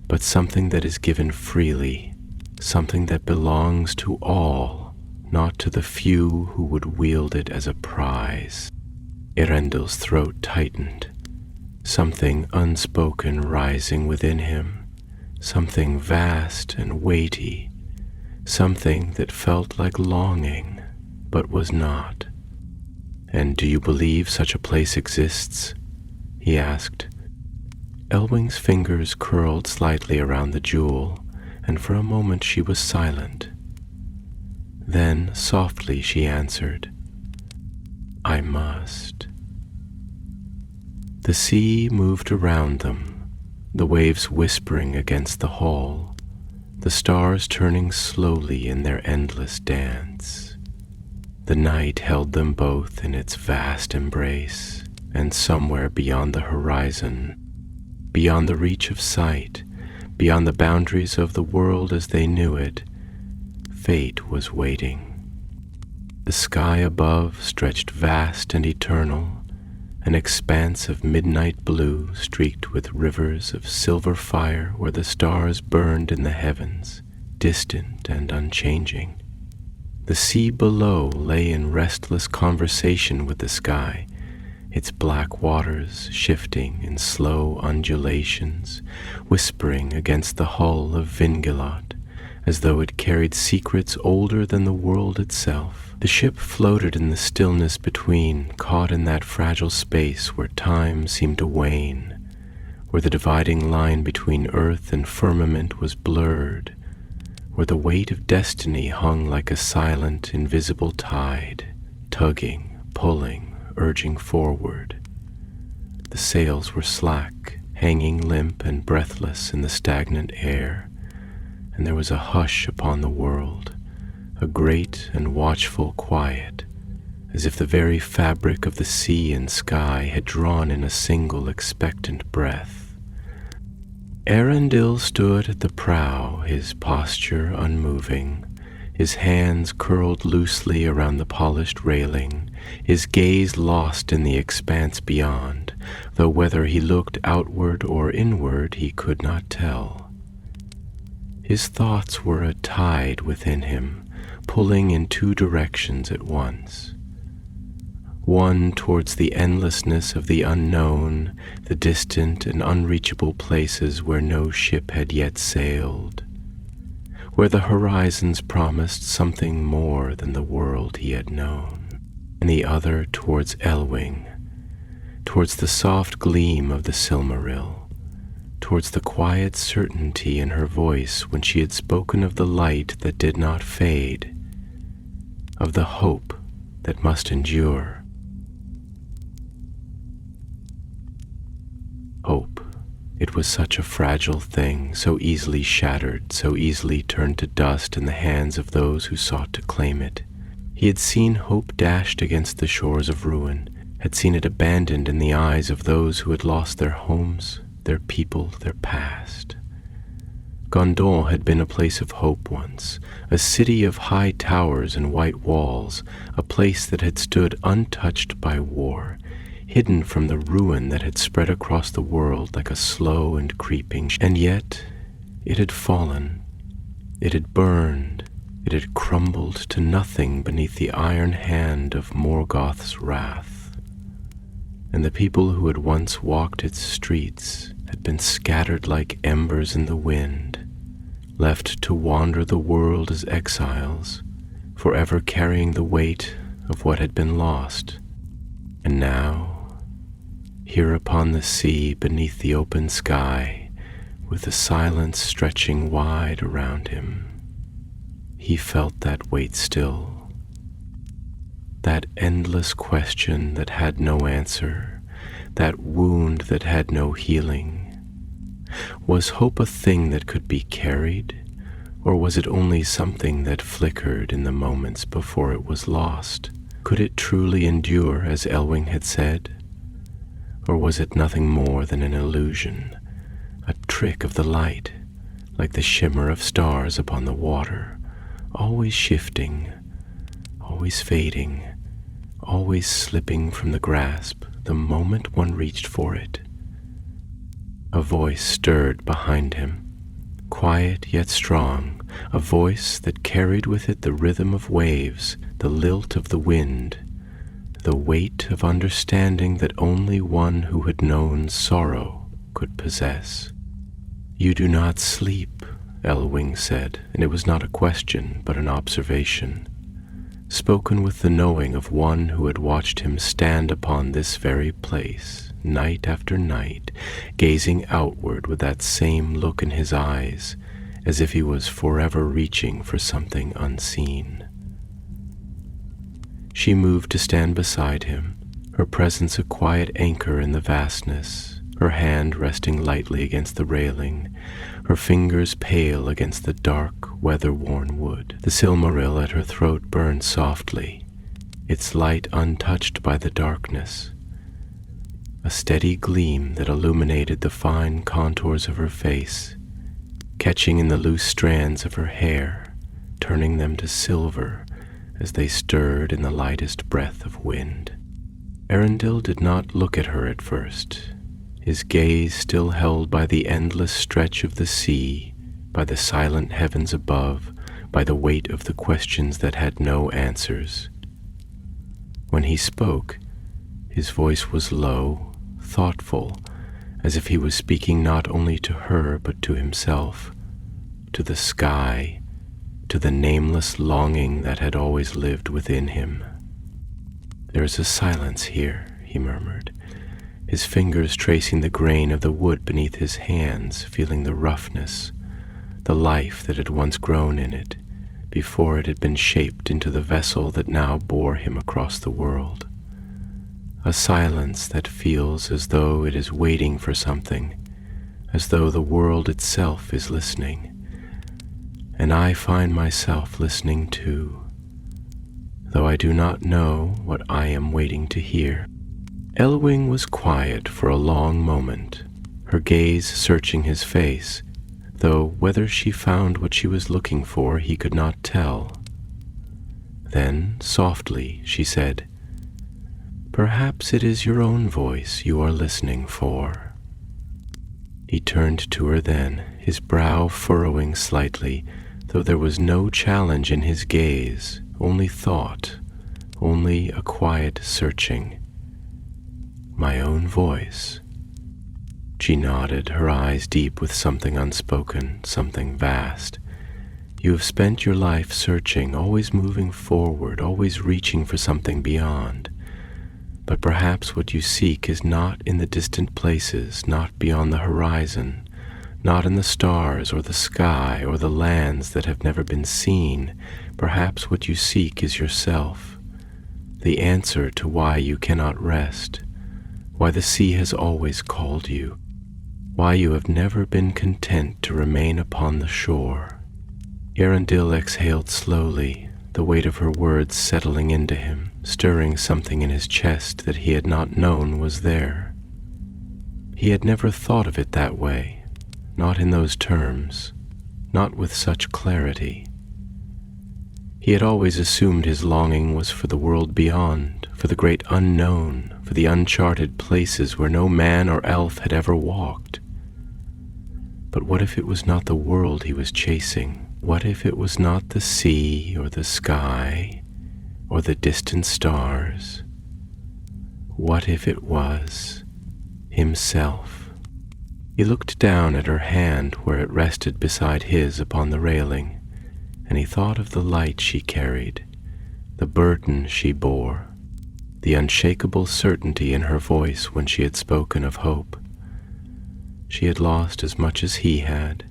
but something that is given freely, something that belongs to all, not to the few who would wield it as a prize. Eärendil's throat tightened, something unspoken rising within him, something vast and weighty, something that felt like longing, but was not. "And do you believe such a place exists?" he asked. Elwing's fingers curled slightly around the jewel, and for a moment she was silent. Then, softly, she answered, "I must." The sea moved around them, the waves whispering against the hull, the stars turning slowly in their endless dance. The night held them both in its vast embrace, and somewhere beyond the horizon, beyond the reach of sight, beyond the boundaries of the world as they knew it, fate was waiting. The sky above stretched vast and eternal, an expanse of midnight blue streaked with rivers of silver fire where the stars burned in the heavens, distant and unchanging. The sea below lay in restless conversation with the sky, its black waters shifting in slow undulations, whispering against the hull of Vingilot, as though it carried secrets older than the world itself. The ship floated in the stillness between, caught in that fragile space where time seemed to wane, where the dividing line between earth and firmament was blurred, where the weight of destiny hung like a silent, invisible tide, tugging, pulling, urging forward. The sails were slack, hanging limp and breathless in the stagnant air, and there was a hush upon the world, a great and watchful quiet, as if the very fabric of the sea and sky had drawn in a single expectant breath. Eärendil stood at the prow, his posture unmoving, his hands curled loosely around the polished railing, his gaze lost in the expanse beyond, though whether he looked outward or inward he could not tell. His thoughts were a tide within him, pulling in two directions at once. One towards the endlessness of the unknown, the distant and unreachable places where no ship had yet sailed, where the horizons promised something more than the world he had known, and the other towards Elwing, towards the soft gleam of the Silmaril, towards the quiet certainty in her voice when she had spoken of the light that did not fade, of the hope that must endure. Hope. It was such a fragile thing, so easily shattered, so easily turned to dust in the hands of those who sought to claim it. He had seen hope dashed against the shores of ruin, had seen it abandoned in the eyes of those who had lost their homes, their people, their past. Gondor had been a place of hope once, a city of high towers and white walls, a place that had stood untouched by war, hidden from the ruin that had spread across the world like a slow and creeping, and yet it had fallen, it had burned, it had crumbled to nothing beneath the iron hand of Morgoth's wrath. And the people who had once walked its streets had been scattered like embers in the wind, left to wander the world as exiles, forever carrying the weight of what had been lost. And now, here upon the sea beneath the open sky, with the silence stretching wide around him, he felt that weight still, that endless question that had no answer, that wound that had no healing. Was hope a thing that could be carried, or was it only something that flickered in the moments before it was lost? Could it truly endure, as Elwing had said? Or was it nothing more than an illusion, a trick of the light, like the shimmer of stars upon the water, always shifting, always fading, always slipping from the grasp the moment one reached for it? A voice stirred behind him, quiet yet strong, a voice that carried with it the rhythm of waves, the lilt of the wind, the weight of understanding that only one who had known sorrow could possess. "You do not sleep," Elwing said, and it was not a question but an observation, spoken with the knowing of one who had watched him stand upon this very place, night after night, gazing outward with that same look in his eyes, as if he was forever reaching for something unseen. She moved to stand beside him, her presence a quiet anchor in the vastness, her hand resting lightly against the railing, her fingers pale against the dark, weather-worn wood. The Silmaril at her throat burned softly, its light untouched by the darkness, a steady gleam that illuminated the fine contours of her face, catching in the loose strands of her hair, turning them to silver as they stirred in the lightest breath of wind. Eärendil did not look at her at first, his gaze still held by the endless stretch of the sea, by the silent heavens above, by the weight of the questions that had no answers. When he spoke, his voice was low, thoughtful, as if he was speaking not only to her but to himself, to the sky, to the nameless longing that had always lived within him. "There is a silence here," he murmured, his fingers tracing the grain of the wood beneath his hands, feeling the roughness, the life that had once grown in it, before it had been shaped into the vessel that now bore him across the world. A silence that feels as though it is waiting for something, as though the world itself is listening. And I find myself listening too, though I do not know what I am waiting to hear. Elwing was quiet for a long moment, her gaze searching his face, though whether she found what she was looking for he could not tell. Then, softly, she said, "Perhaps it is your own voice you are listening for." He turned to her then, his brow furrowing slightly, though there was no challenge in his gaze, only thought, only a quiet searching. "My own voice." She nodded, her eyes deep with something unspoken, something vast. "You have spent your life searching, always moving forward, always reaching for something beyond. But perhaps what you seek is not in the distant places, not beyond the horizon, not in the stars or the sky or the lands that have never been seen. Perhaps what you seek is yourself, the answer to why you cannot rest, why the sea has always called you, why you have never been content to remain upon the shore." Eärendil exhaled slowly, the weight of her words settling into him, stirring something in his chest that he had not known was there. He had never thought of it that way, not in those terms, not with such clarity. He had always assumed his longing was for the world beyond, for the great unknown, for the uncharted places where no man or elf had ever walked. But what if it was not the world he was chasing? What if it was not the sea or the sky or the distant stars? What if it was himself? He looked down at her hand where it rested beside his upon the railing, and he thought of the light she carried, the burden she bore, the unshakable certainty in her voice when she had spoken of hope. She had lost as much as he had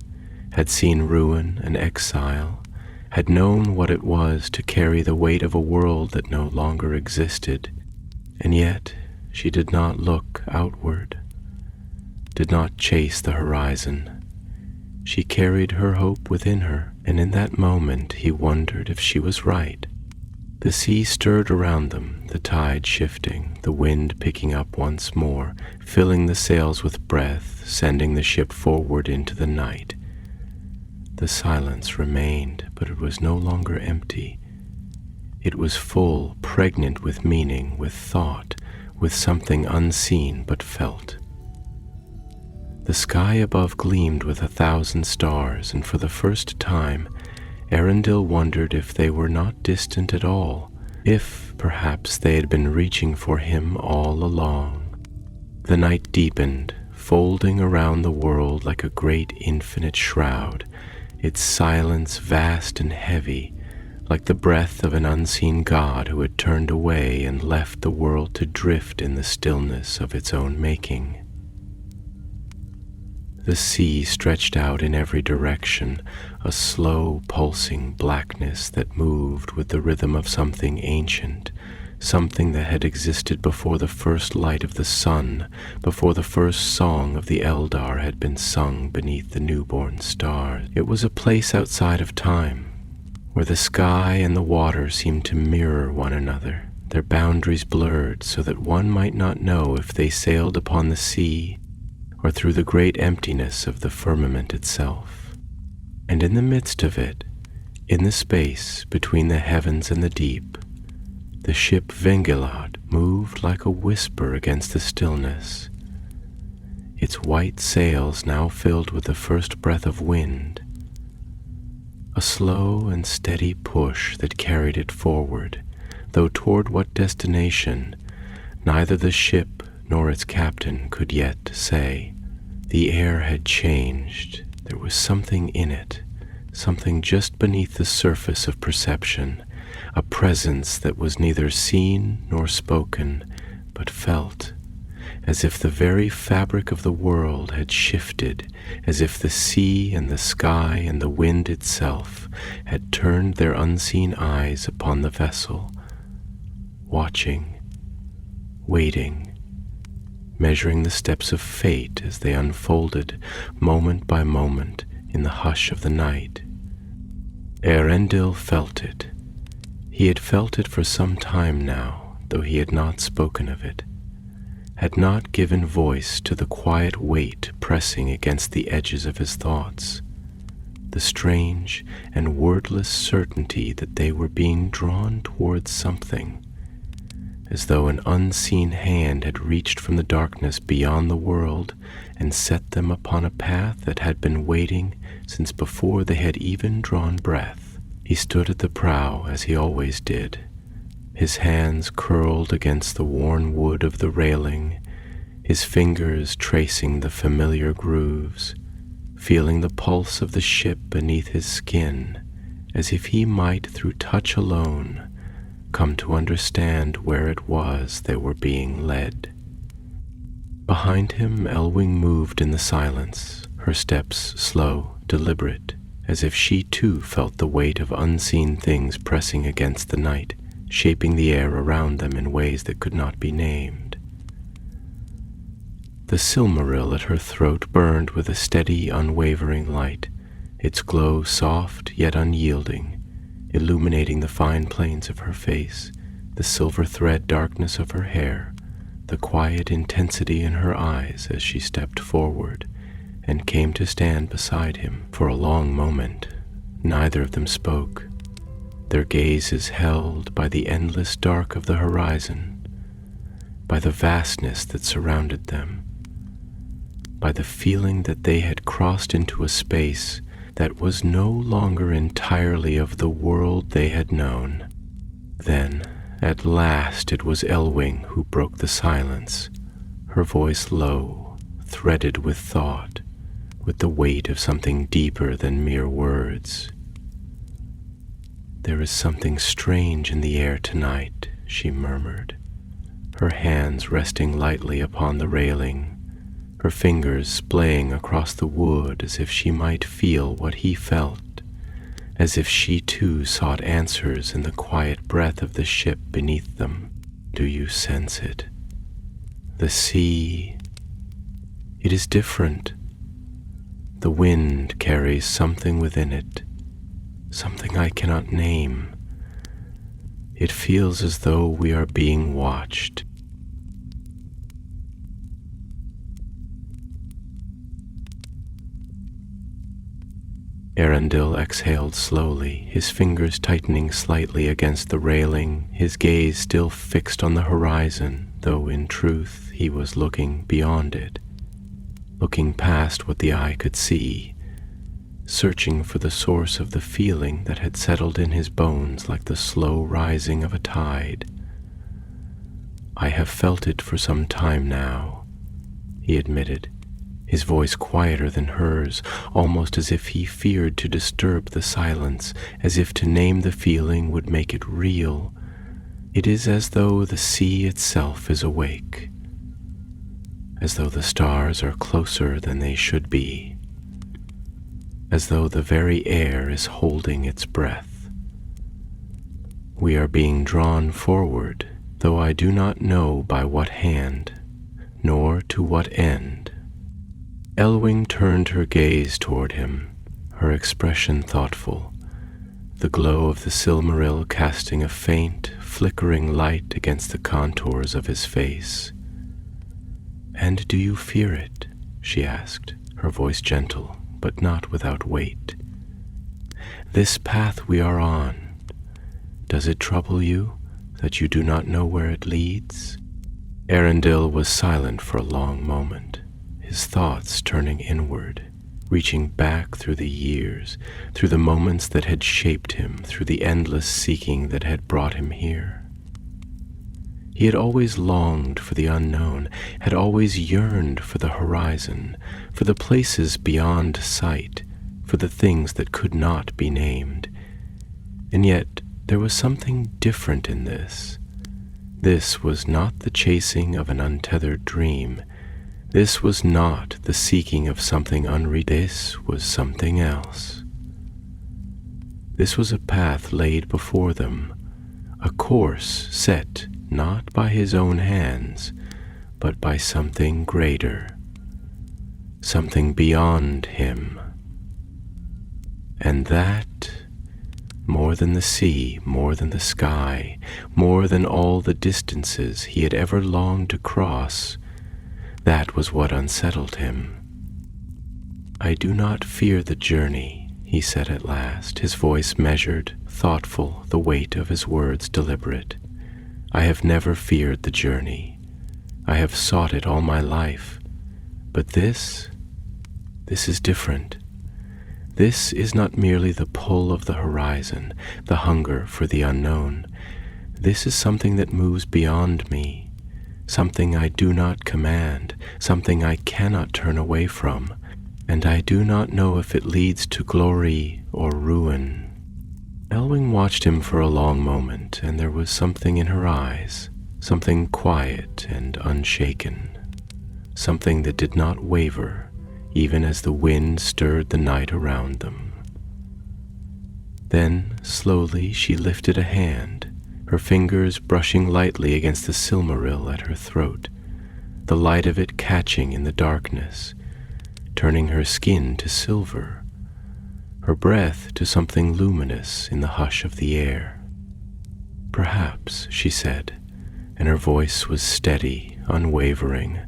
seen ruin and exile, had known what it was to carry the weight of a world that no longer existed, and yet she did not look outward, did not chase the horizon. She carried her hope within her, and in that moment he wondered if she was right. The sea stirred around them, the tide shifting, the wind picking up once more, filling the sails with breath, sending the ship forward into the night. The silence remained, but it was no longer empty. It was full, pregnant with meaning, with thought, with something unseen but felt. The sky above gleamed with 1,000 stars, and for the first time, Eärendil wondered if they were not distant at all, if perhaps they had been reaching for him all along. The night deepened, folding around the world like a great infinite shroud, its silence vast and heavy, like the breath of an unseen god who had turned away and left the world to drift in the stillness of its own making. The sea stretched out in every direction, a slow, pulsing blackness that moved with the rhythm of something ancient, something that had existed before the first light of the sun, before the first song of the Eldar had been sung beneath the newborn stars. It was a place outside of time, where the sky and the water seemed to mirror one another, their boundaries blurred so that one might not know if they sailed upon the sea or through the great emptiness of the firmament itself. And in the midst of it, in the space between the heavens and the deep, the ship Vengelad moved like a whisper against the stillness, its white sails now filled with the first breath of wind, a slow and steady push that carried it forward, though toward what destination, neither the ship nor its captain could yet say. The air had changed. There was something in it, something just beneath the surface of perception, a presence that was neither seen nor spoken, but felt, as if the very fabric of the world had shifted, as if the sea and the sky and the wind itself had turned their unseen eyes upon the vessel, watching, waiting, measuring the steps of fate as they unfolded moment by moment in the hush of the night. Eärendil felt it. He had felt it for some time now, though he had not spoken of it, had not given voice to the quiet weight pressing against the edges of his thoughts. the strange and wordless certainty that they were being drawn towards something, as though an unseen hand had reached from the darkness beyond the world and set them upon a path that had been waiting since before they had even drawn breath. He stood at the prow as he always did, his hands curled against the worn wood of the railing, his fingers tracing the familiar grooves, feeling the pulse of the ship beneath his skin, as if he might, through touch alone, come to understand where it was they were being led. Behind him, Elwing moved in the silence, her steps slow, deliberate, as if she too felt the weight of unseen things pressing against the night, shaping the air around them in ways that could not be named. The Silmaril at her throat burned with a steady, unwavering light, its glow soft yet unyielding, illuminating the fine planes of her face, the silver thread darkness of her hair, the quiet intensity in her eyes as she stepped forward and came to stand beside him. For a long moment, neither of them spoke, their gazes held by the endless dark of the horizon, by the vastness that surrounded them, by the feeling that they had crossed into a space that was no longer entirely of the world they had known. Then, at last, it was Elwing who broke the silence, her voice low, threaded with thought, with the weight of something deeper than mere words. "There is something strange in the air tonight," she murmured, her hands resting lightly upon the railing, her fingers splaying across the wood as if she might feel what he felt, as if she too sought answers in the quiet breath of the ship beneath them. "Do you sense it? The sea, it is different. The wind carries something within it, something I cannot name. It feels as though we are being watched." Eärendil exhaled slowly, his fingers tightening slightly against the railing, his gaze still fixed on the horizon, though in truth he was looking beyond it, looking past what the eye could see, searching for the source of the feeling that had settled in his bones like the slow rising of a tide. "I have felt it for some time now," he admitted, his voice quieter than hers, almost as if he feared to disturb the silence, as if to name the feeling would make it real. "It is as though the sea itself is awake, as though the stars are closer than they should be, as though the very air is holding its breath. We are being drawn forward, though I do not know by what hand, nor to what end." Elwing turned her gaze toward him, her expression thoughtful, the glow of the Silmaril casting a faint, flickering light against the contours of his face. "And do you fear it?" she asked, her voice gentle, but not without weight. "This path we are on, does it trouble you that you do not know where it leads?" Eärendil was silent for a long moment, his thoughts turning inward, reaching back through the years, through the moments that had shaped him, through the endless seeking that had brought him here. He had always longed for the unknown, had always yearned for the horizon, for the places beyond sight, for the things that could not be named. And yet there was something different in this. This was not the chasing of an untethered dream. This was not the seeking of something unread. This was something else. This was a path laid before them, a course set not by his own hands, but by something greater, something beyond him. And that, more than the sea, more than the sky, more than all the distances he had ever longed to cross, that was what unsettled him. "I do not fear the journey," he he said at last, his voice measured, thoughtful, the weight of his words deliberate. I have never feared the journey. I have sought it all my life. But this is different. This is not merely the pull of the horizon, the hunger for the unknown. This is something that moves beyond me, something I do not command, something I cannot turn away from, and I do not know if it leads to glory or ruin. Elwing watched him for a long moment, and there was something in her eyes, something quiet and unshaken, something that did not waver, even as the wind stirred the night around them. Then, slowly, she lifted a hand, her fingers brushing lightly against the Silmaril at her throat, the light of it catching in the darkness, turning her skin to silver, her breath to something luminous in the hush of the air. Perhaps, she said, and her voice was steady, unwavering,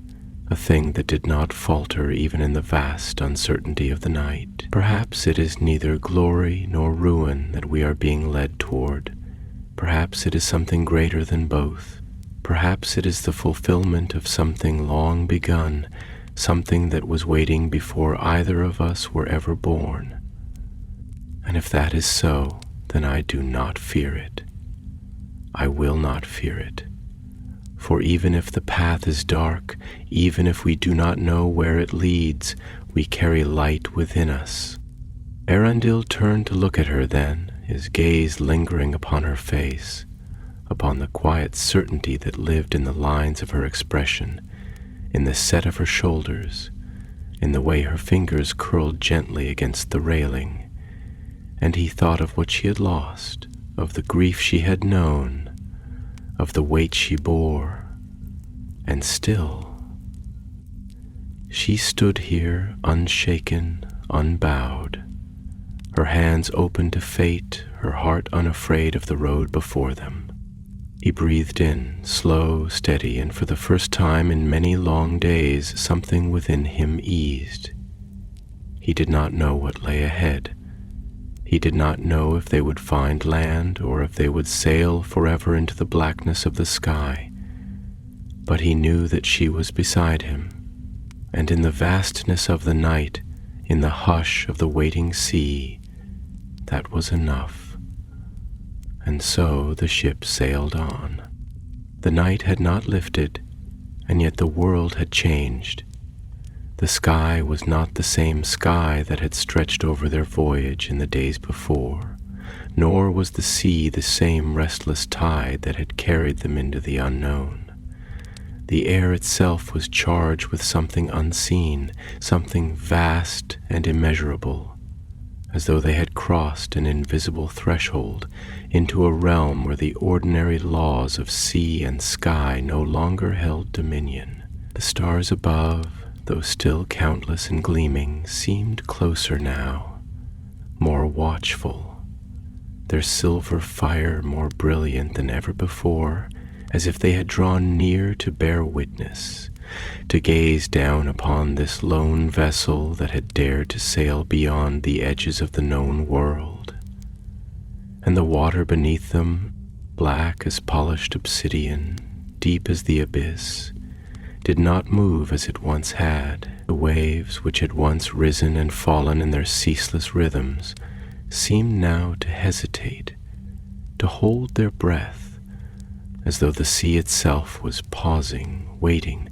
a thing that did not falter even in the vast uncertainty of the night. Perhaps it is neither glory nor ruin that we are being led toward. Perhaps it is something greater than both. Perhaps it is the fulfillment of something long begun, something that was waiting before either of us were ever born. And if that is so, then I do not fear it. I will not fear it. For even if the path is dark, even if we do not know where it leads, we carry light within us. Eärendil turned to look at her then, his gaze lingering upon her face, upon the quiet certainty that lived in the lines of her expression, in the set of her shoulders, in the way her fingers curled gently against the railing. And he thought of what she had lost, of the grief she had known, of the weight she bore, and still she stood here unshaken, unbowed, her hands open to fate, her heart unafraid of the road before them. He breathed in, slow, steady, and for the first time in many long days something within him eased. He did not know what lay ahead. He did not know if they would find land or if they would sail forever into the blackness of the sky. But he knew that she was beside him, and in the vastness of the night, in the hush of the waiting sea, that was enough. And so the ship sailed on. The night had not lifted, and yet the world had changed. The sky was not the same sky that had stretched over their voyage in the days before, nor was the sea the same restless tide that had carried them into the unknown. The air itself was charged with something unseen, something vast and immeasurable, as though they had crossed an invisible threshold into a realm where the ordinary laws of sea and sky no longer held dominion. The stars above, though still countless and gleaming, seemed closer now, more watchful, their silver fire more brilliant than ever before, as if they had drawn near to bear witness, to gaze down upon this lone vessel that had dared to sail beyond the edges of the known world. And the water beneath them, black as polished obsidian, deep as the abyss, did not move as it once had. The waves, which had once risen and fallen in their ceaseless rhythms, seemed now to hesitate, to hold their breath, as though the sea itself was pausing, waiting,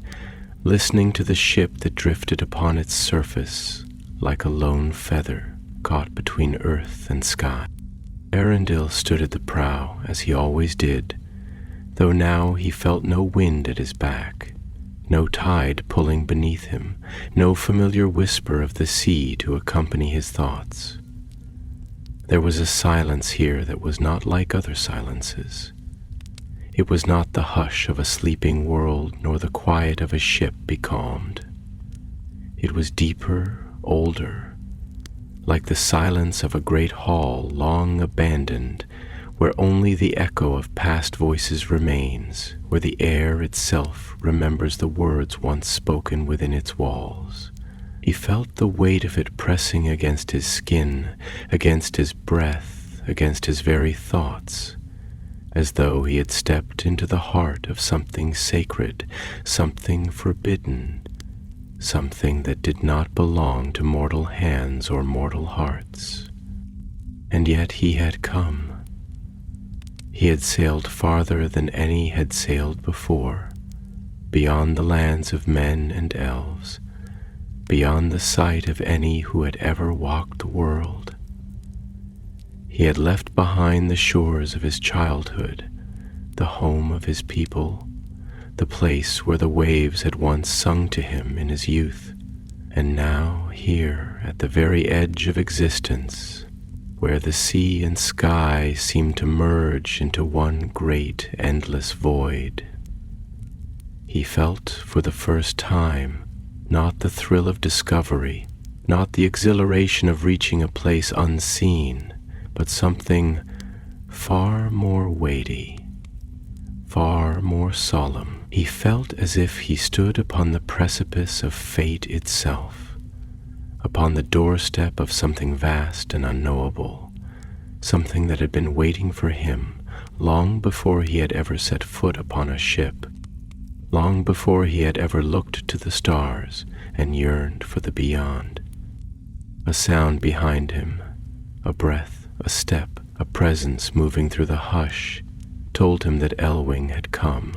listening to the ship that drifted upon its surface like a lone feather caught between earth and sky. Eärendil stood at the prow, as he always did, though now he felt no wind at his back, no tide pulling beneath him, no familiar whisper of the sea to accompany his thoughts. There was a silence here that was not like other silences. It was not the hush of a sleeping world, nor the quiet of a ship becalmed. It was deeper, older, like the silence of a great hall long abandoned, where only the echo of past voices remains, where the air itself remembers the words once spoken within its walls. He felt the weight of it pressing against his skin, against his breath, against his very thoughts, as though he had stepped into the heart of something sacred, something forbidden, something that did not belong to mortal hands or mortal hearts. And yet he had come. He had sailed farther than any had sailed before, beyond the lands of men and elves, beyond the sight of any who had ever walked the world. He had left behind the shores of his childhood, the home of his people, the place where the waves had once sung to him in his youth, and now here at the very edge of existence, where the sea and sky seemed to merge into one great endless void, he felt for the first time not the thrill of discovery, not the exhilaration of reaching a place unseen, but something far more weighty, far more solemn. He felt as if he stood upon the precipice of fate itself, upon the doorstep of something vast and unknowable, something that had been waiting for him long before he had ever set foot upon a ship, long before he had ever looked to the stars and yearned for the beyond. A sound behind him, a breath, a step, a presence moving through the hush, told him that Elwing had come,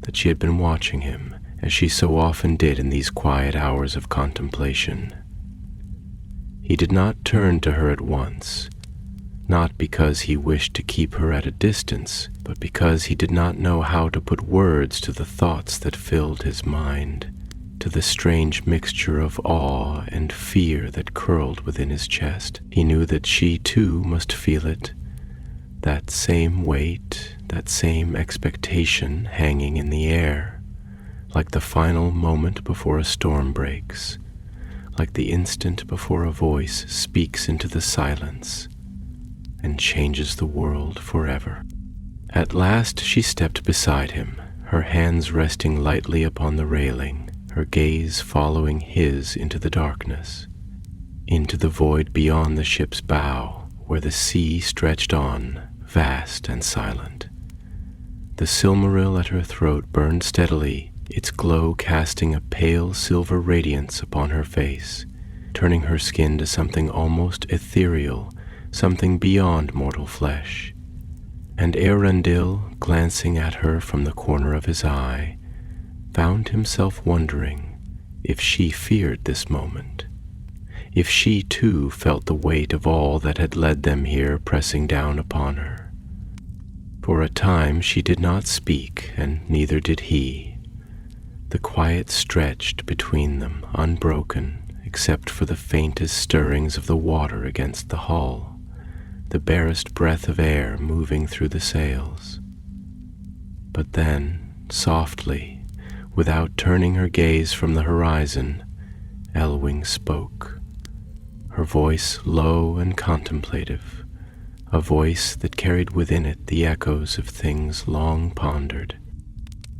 that she had been watching him, as she so often did in these quiet hours of contemplation. He did not turn to her at once, not because he wished to keep her at a distance, but because he did not know how to put words to the thoughts that filled his mind, to the strange mixture of awe and fear that curled within his chest. He knew that she too must feel it, that same weight, that same expectation hanging in the air, like the final moment before a storm breaks, like the instant before a voice speaks into the silence and changes the world forever. At last she stepped beside him, her hands resting lightly upon the railing, her gaze following his into the darkness, into the void beyond the ship's bow, where the sea stretched on, vast and silent. The Silmaril at her throat burned steadily, its glow casting a pale silver radiance upon her face, turning her skin to something almost ethereal, something beyond mortal flesh. And Eärendil, glancing at her from the corner of his eye, found himself wondering if she feared this moment, if she too felt the weight of all that had led them here pressing down upon her. For a time she did not speak, and neither did he. The quiet stretched between them, unbroken, except for the faintest stirrings of the water against the hull, the barest breath of air moving through the sails. But then, softly, without turning her gaze from the horizon, Elwing spoke, her voice low and contemplative, a voice that carried within it the echoes of things long pondered.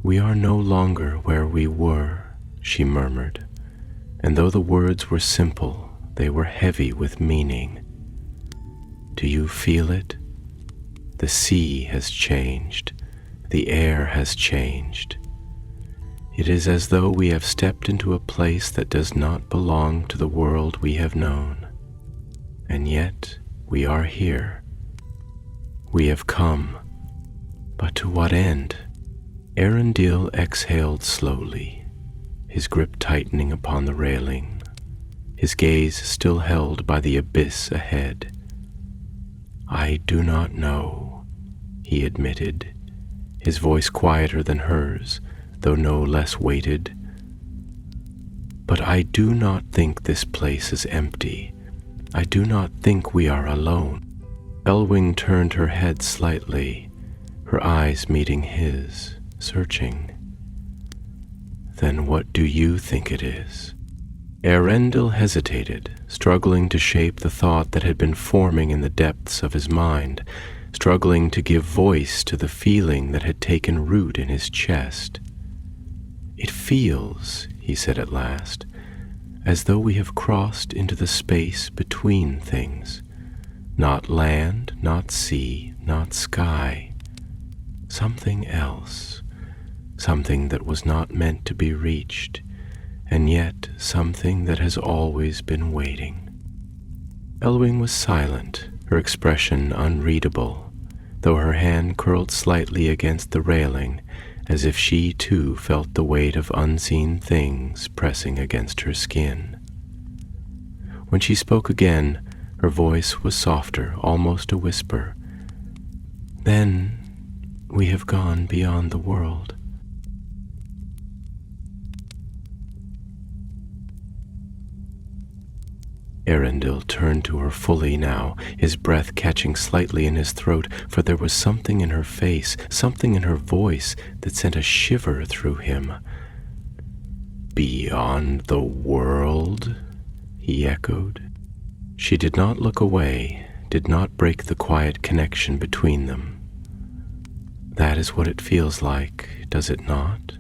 "We are no longer where we were," she murmured, and though the words were simple, they were heavy with meaning. "Do you feel it? The sea has changed. The air has changed. It is as though we have stepped into a place that does not belong to the world we have known. And yet we are here. We have come. But to what end?" Eärendil exhaled slowly, his grip tightening upon the railing, his gaze still held by the abyss ahead. "I do not know," he admitted, his voice quieter than hers, though no less weighted. "But I do not think this place is empty. I do not think we are alone." Elwing turned her head slightly, her eyes meeting his, searching. "Then what do you think it is?" Eärendil hesitated, struggling to shape the thought that had been forming in the depths of his mind, struggling to give voice to the feeling that had taken root in his chest. "It feels," he said at last, as though we have crossed into the space between things, not land, not sea, not sky, something else, something that was not meant to be reached, and yet something that has always been waiting. Elwing was silent, her expression unreadable, though her hand curled slightly against the railing, as if she too felt the weight of unseen things pressing against her skin. When she spoke again, her voice was softer, almost a whisper. "Then we have gone beyond the world." Eärendil turned to her fully now, his breath catching slightly in his throat, for there was something in her face, something in her voice that sent a shiver through him. "Beyond the world?" he echoed. She did not look away, did not break the quiet connection between them. That is what it feels like, does it not?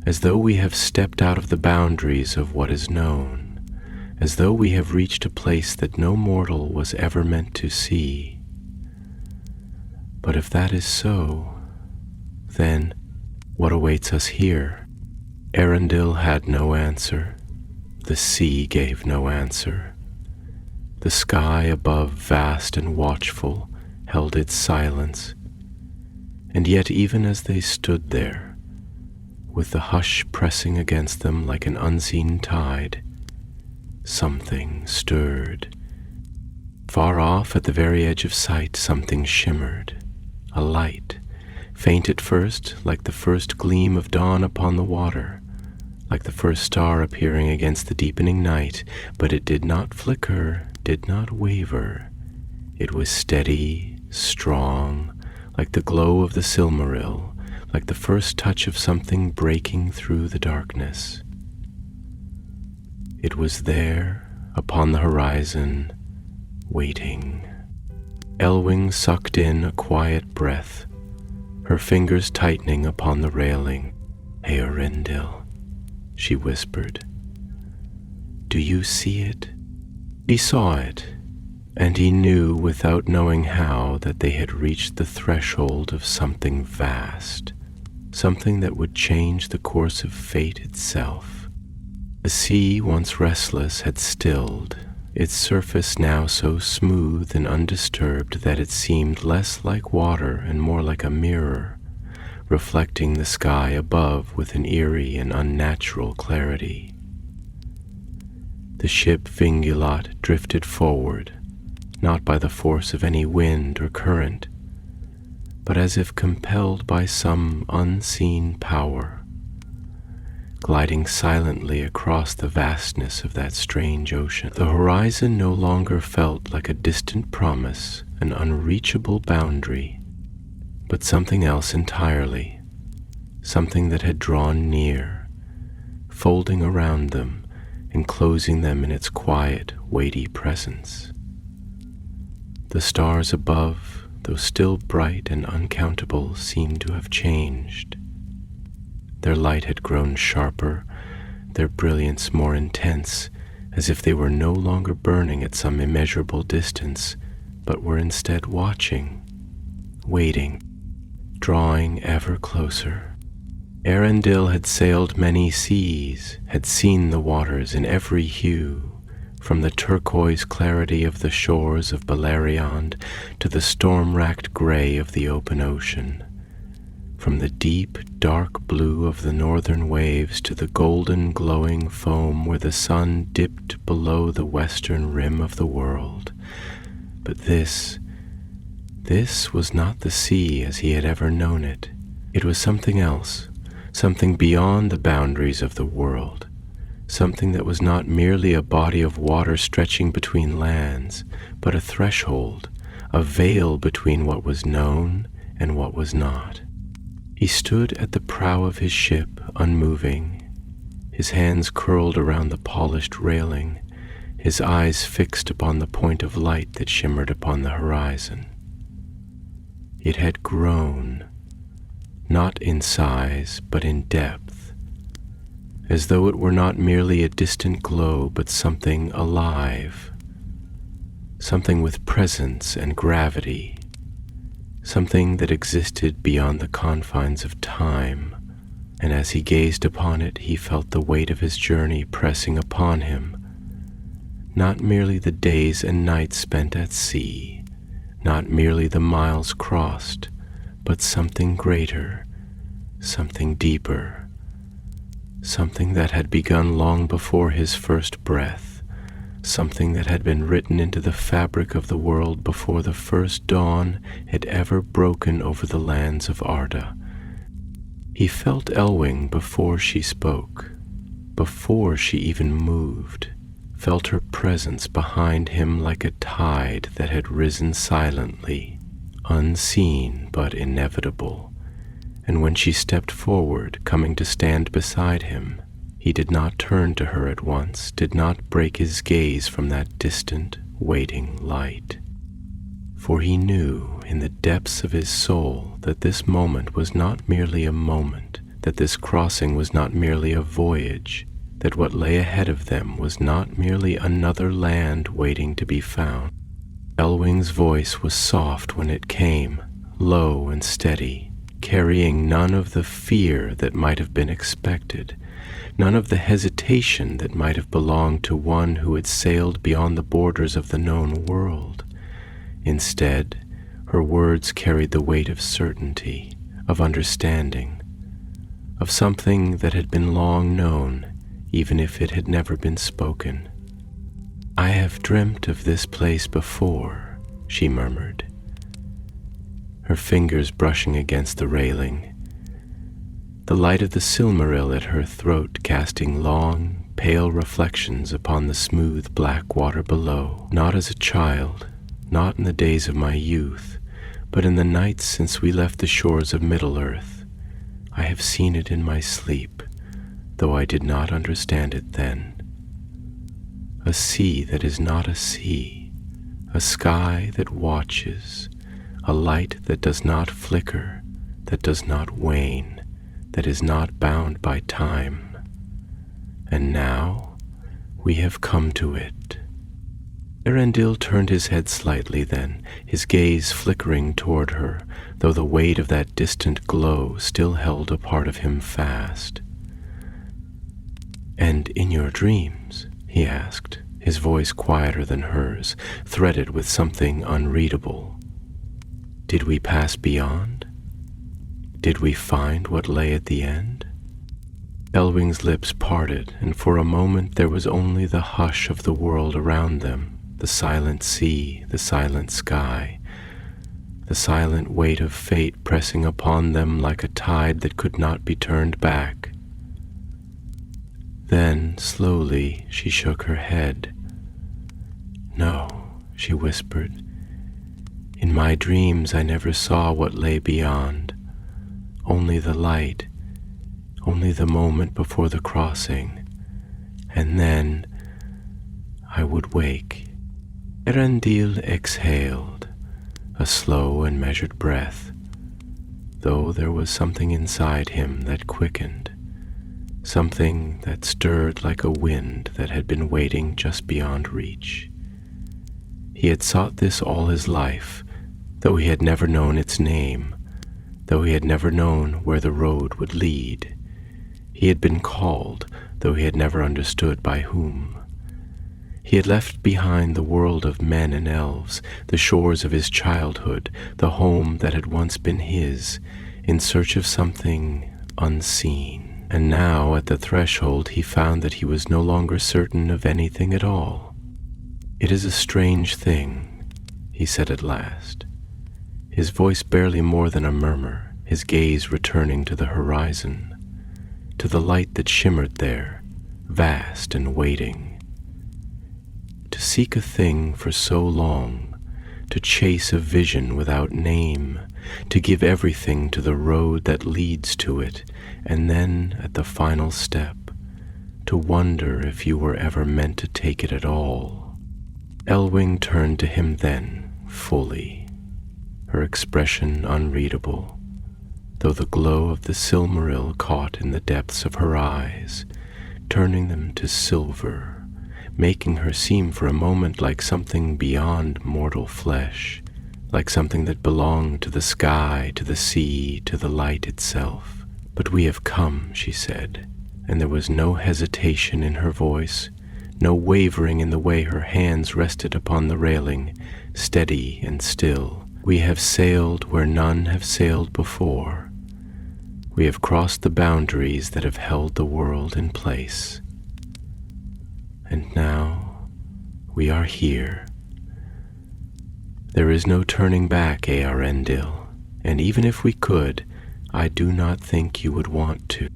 As though we have stepped out of the boundaries of what is known, as though we have reached a place that no mortal was ever meant to see. But if that is so, then what awaits us here? Eärendil had no answer. The sea gave no answer. The sky above, vast and watchful, held its silence. And yet even as they stood there, with the hush pressing against them like an unseen tide, something stirred. Far off at the very edge of sight, something shimmered. A light, faint at first, like the first gleam of dawn upon the water, like the first star appearing against the deepening night, but it did not flicker, did not waver. It was steady, strong, like the glow of the Silmarillion, like the first touch of something breaking through the darkness. It was there, upon the horizon, waiting. Elwing sucked in a quiet breath, her fingers tightening upon the railing. "Eärendil," she whispered. "Do you see it?" He saw it, and he knew without knowing how that they had reached the threshold of something vast, something that would change the course of fate itself. The sea, once restless, had stilled, its surface now so smooth and undisturbed that it seemed less like water and more like a mirror, reflecting the sky above with an eerie and unnatural clarity. The ship Vingulat drifted forward, not by the force of any wind or current, but as if compelled by some unseen power, gliding silently across the vastness of that strange ocean. The horizon no longer felt like a distant promise, an unreachable boundary, but something else entirely, something that had drawn near, folding around them, enclosing them in its quiet, weighty presence. The stars above, though still bright and uncountable, seemed to have changed. Their light had grown sharper, their brilliance more intense, as if they were no longer burning at some immeasurable distance, but were instead watching, waiting, drawing ever closer. Eärendil had sailed many seas, had seen the waters in every hue, from the turquoise clarity of the shores of Beleriand to the storm-racked gray of the open ocean, from the deep, dark blue of the northern waves to the golden, glowing foam where the sun dipped below the western rim of the world. But this was not the sea as he had ever known it. It was something else, something beyond the boundaries of the world, something that was not merely a body of water stretching between lands, but a threshold, a veil between what was known and what was not. He stood at the prow of his ship, unmoving, his hands curled around the polished railing, his eyes fixed upon the point of light that shimmered upon the horizon. It had grown, not in size, but in depth. as though it were not merely a distant glow, but something alive, something with presence and gravity, something that existed beyond the confines of time. And as he gazed upon it, he felt the weight of his journey pressing upon him, not merely the days and nights spent at sea, not merely the miles crossed, but something greater, something deeper, something that had begun long before his first breath, something that had been written into the fabric of the world before the first dawn had ever broken over the lands of Arda. He felt Elwing before she spoke, before she even moved, felt her presence behind him like a tide that had risen silently, unseen but inevitable. And when she stepped forward, coming to stand beside him, he did not turn to her at once, did not break his gaze from that distant, waiting light. For he knew in the depths of his soul that this moment was not merely a moment, that this crossing was not merely a voyage, that what lay ahead of them was not merely another land waiting to be found. Elwing's voice was soft when it came, low and steady, carrying none of the fear that might have been expected, none of the hesitation that might have belonged to one who had sailed beyond the borders of the known world. Instead, her words carried the weight of certainty, of understanding, of something that had been long known, even if it had never been spoken. "I have dreamt of this place before," she murmured, her fingers brushing against the railing, the light of the Silmaril at her throat casting long, pale reflections upon the smooth black water below. "Not as a child, not in the days of my youth, but in the nights since we left the shores of Middle-earth. I have seen it in my sleep, though I did not understand it then. A sea that is not a sea, a sky that watches, a light that does not flicker, that does not wane, that is not bound by time. And now we have come to it." Eärendil turned his head slightly then, his gaze flickering toward her, though the weight of that distant glow still held a part of him fast. "And in your dreams?" he asked, his voice quieter than hers, threaded with something unreadable. "Did we pass beyond? Did we find what lay at the end?" Elwing's lips parted, and for a moment there was only the hush of the world around them, the silent sea, the silent sky, the silent weight of fate pressing upon them like a tide that could not be turned back. Then, slowly, she shook her head. "No," she whispered. "In my dreams I never saw what lay beyond, only the light, only the moment before the crossing, and then I would wake." Eärendil exhaled, a slow and measured breath, though there was something inside him that quickened, something that stirred like a wind that had been waiting just beyond reach. He had sought this all his life, though he had never known its name, though he had never known where the road would lead. He had been called, though he had never understood by whom. He had left behind the world of men and elves, the shores of his childhood, the home that had once been his, in search of something unseen. And now, at the threshold, he found that he was no longer certain of anything at all. "It is a strange thing," he said at last, his voice barely more than a murmur, his gaze returning to the horizon, to the light that shimmered there, vast and waiting. To seek a thing for so long, to chase a vision without name, to give everything to the road that leads to it, and then, at the final step, to wonder if you were ever meant to take it at all. Elwing turned to him then, fully, her expression unreadable, though the glow of the Silmaril caught in the depths of her eyes, turning them to silver, making her seem for a moment like something beyond mortal flesh, like something that belonged to the sky, to the sea, to the light itself. "But we have come," she said, and there was no hesitation in her voice, no wavering in the way her hands rested upon the railing, steady and still. "We have sailed where none have sailed before. We have crossed the boundaries that have held the world in place. And now we are here. There is no turning back, Eärendil, and even if we could, I do not think you would want to."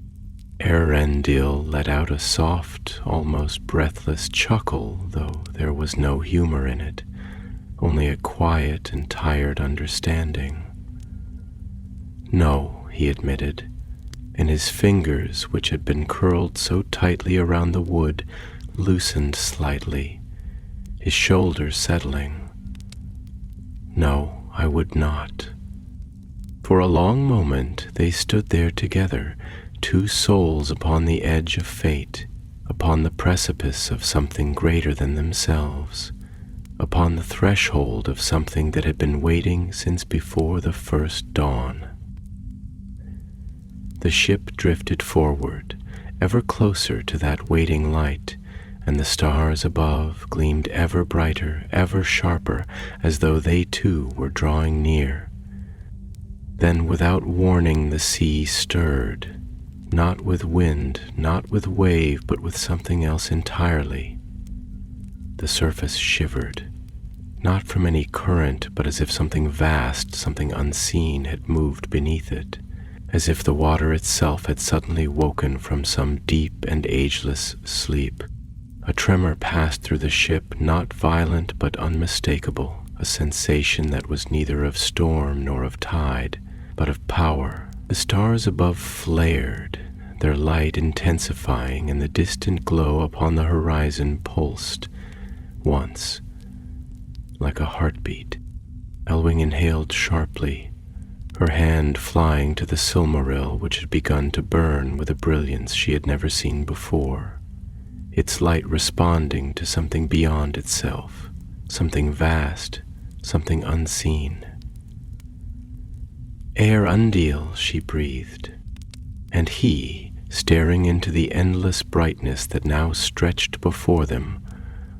Eärendil let out a soft, almost breathless chuckle, though there was no humor in it, only a quiet and tired understanding. "No," he admitted, and his fingers, which had been curled so tightly around the wood, loosened slightly, his shoulders settling. "No, I would not." For a long moment they stood there together, two souls upon the edge of fate, upon the precipice of something greater than themselves, upon the threshold of something that had been waiting since before the first dawn. The ship drifted forward, ever closer to that waiting light, and the stars above gleamed ever brighter, ever sharper, as though they too were drawing near. Then without warning the sea stirred, not with wind, not with wave, but with something else entirely. The surface shivered, not from any current, but as if something vast, something unseen had moved beneath it, as if the water itself had suddenly woken from some deep and ageless sleep. A tremor passed through the ship, not violent but unmistakable, a sensation that was neither of storm nor of tide, but of power. The stars above flared, their light intensifying, and the distant glow upon the horizon pulsed. Once, like a heartbeat, Elwing inhaled sharply, her hand flying to the Silmaril, which had begun to burn with a brilliance she had never seen before, its light responding to something beyond itself, something vast, something unseen. "Eärendil," she breathed, and he, staring into the endless brightness that now stretched before them,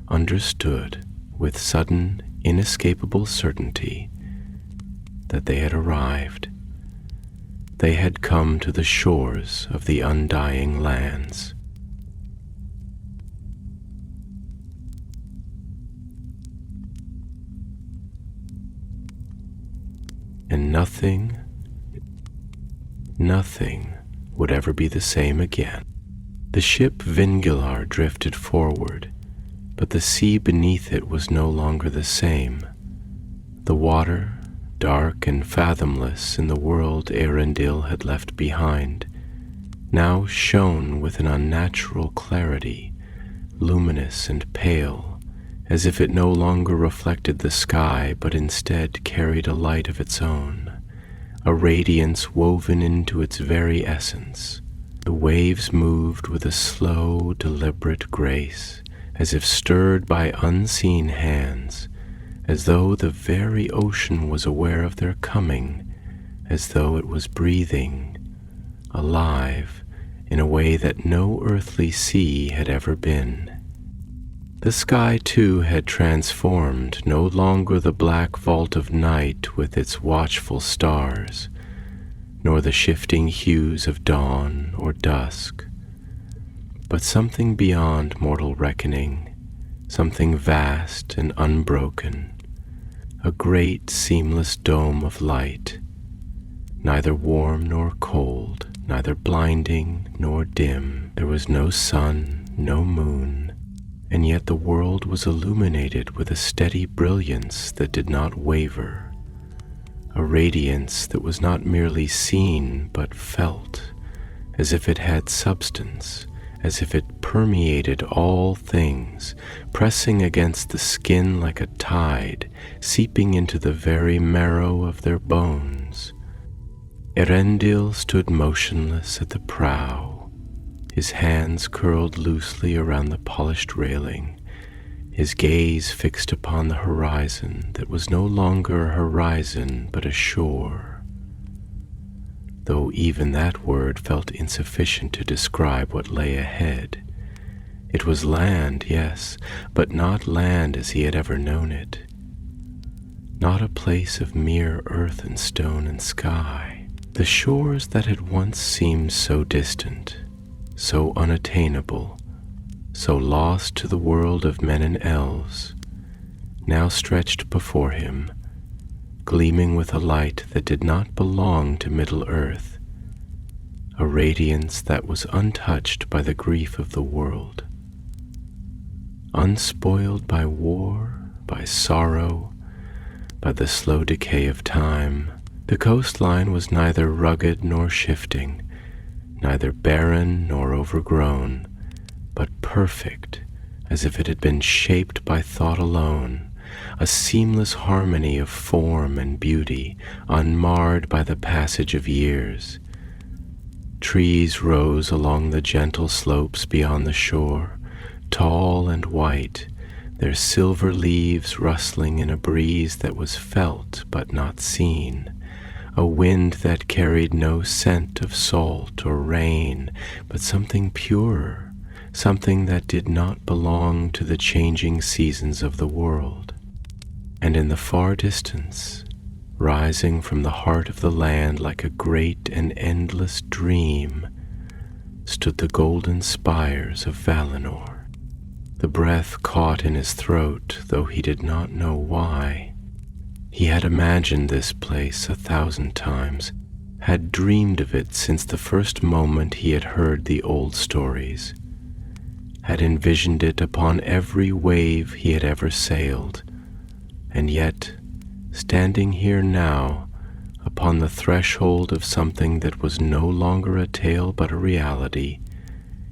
understood with sudden, inescapable certainty that they had arrived. They had come to the shores of the undying lands. And nothing would ever be the same again. The ship Vingilar drifted forward, but the sea beneath it was no longer the same. The water, dark and fathomless in the world Eärendil had left behind, now shone with an unnatural clarity, luminous and pale, as if it no longer reflected the sky but instead carried a light of its own, a radiance woven into its very essence. The waves moved with a slow, deliberate grace, as if stirred by unseen hands, as though the very ocean was aware of their coming, as though it was breathing, alive, in a way that no earthly sea had ever been. The sky, too, had transformed, no longer the black vault of night with its watchful stars, nor the shifting hues of dawn or dusk, but something beyond mortal reckoning, something vast and unbroken, a great seamless dome of light, neither warm nor cold, neither blinding nor dim. There was no sun, no moon, and yet the world was illuminated with a steady brilliance that did not waver, a radiance that was not merely seen but felt, as if it had substance, as if it permeated all things, pressing against the skin like a tide, seeping into the very marrow of their bones. Eärendil stood motionless at the prow, his hands curled loosely around the polished railing, his gaze fixed upon the horizon that was no longer a horizon but a shore, though even that word felt insufficient to describe what lay ahead. It was land, yes, but not land as he had ever known it. Not a place of mere earth and stone and sky. The shores that had once seemed so distant, so unattainable, so lost to the world of men and elves, now stretched before him, gleaming with a light that did not belong to Middle-earth, a radiance that was untouched by the grief of the world, unspoiled by war, by sorrow, by the slow decay of time. The coastline was neither rugged nor shifting, neither barren nor overgrown, but perfect, as if it had been shaped by thought alone, a seamless harmony of form and beauty, unmarred by the passage of years. Trees rose along the gentle slopes beyond the shore, tall and white, their silver leaves rustling in a breeze that was felt but not seen, a wind that carried no scent of salt or rain, but something purer, something that did not belong to the changing seasons of the world. And in the far distance, rising from the heart of the land like a great and endless dream, stood the golden spires of Valinor. The breath caught in his throat, though he did not know why. He had imagined this place 1,000 times, had dreamed of it since the first moment he had heard the old stories, had envisioned it upon every wave he had ever sailed, and yet, standing here now, upon the threshold of something that was no longer a tale but a reality,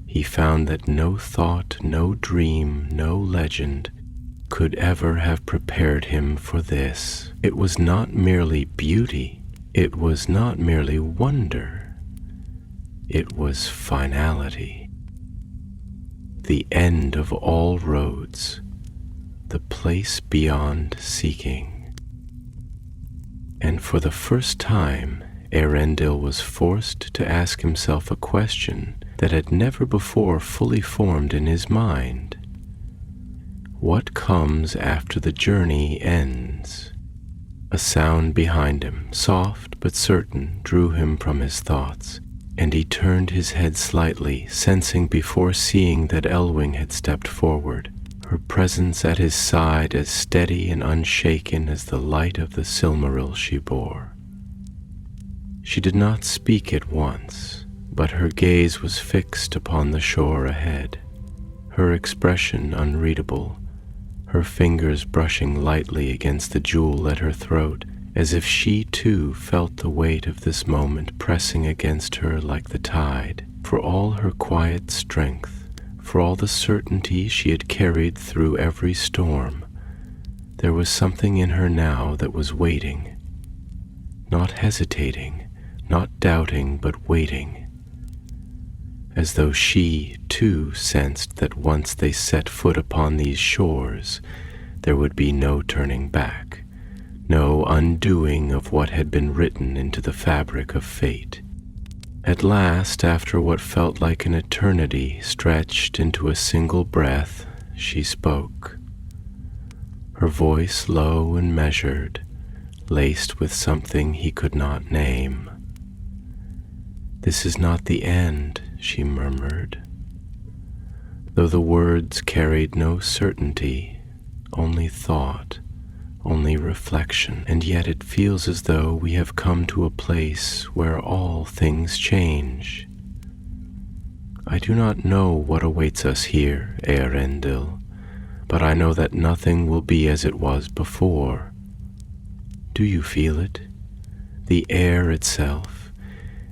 he found that no thought, no dream, no legend could ever have prepared him for this. It was not merely beauty, it was not merely wonder, it was finality. The end of all roads, the place beyond seeking. And for the first time, Eärendil was forced to ask himself a question that had never before fully formed in his mind. What comes after the journey ends? A sound behind him, soft but certain, drew him from his thoughts, and he turned his head slightly, sensing before seeing that Elwing had stepped forward, her presence at his side as steady and unshaken as the light of the Silmaril she bore. She did not speak at once, but her gaze was fixed upon the shore ahead, her expression unreadable, her fingers brushing lightly against the jewel at her throat, as if she too felt the weight of this moment pressing against her like the tide. For all her quiet strength, for all the certainty she had carried through every storm, there was something in her now that was waiting, not hesitating, not doubting, but waiting, as though she, too, sensed that once they set foot upon these shores, there would be no turning back, no undoing of what had been written into the fabric of fate. At last, after what felt like an eternity stretched into a single breath, she spoke. Her voice low and measured, laced with something he could not name. "This is not the end," she murmured, though the words carried no certainty, only thought, only reflection, and yet it feels as though we have come to a place where all things change. I do not know what awaits us here, Eärendil, but I know that nothing will be as it was before. Do you feel it? The air itself,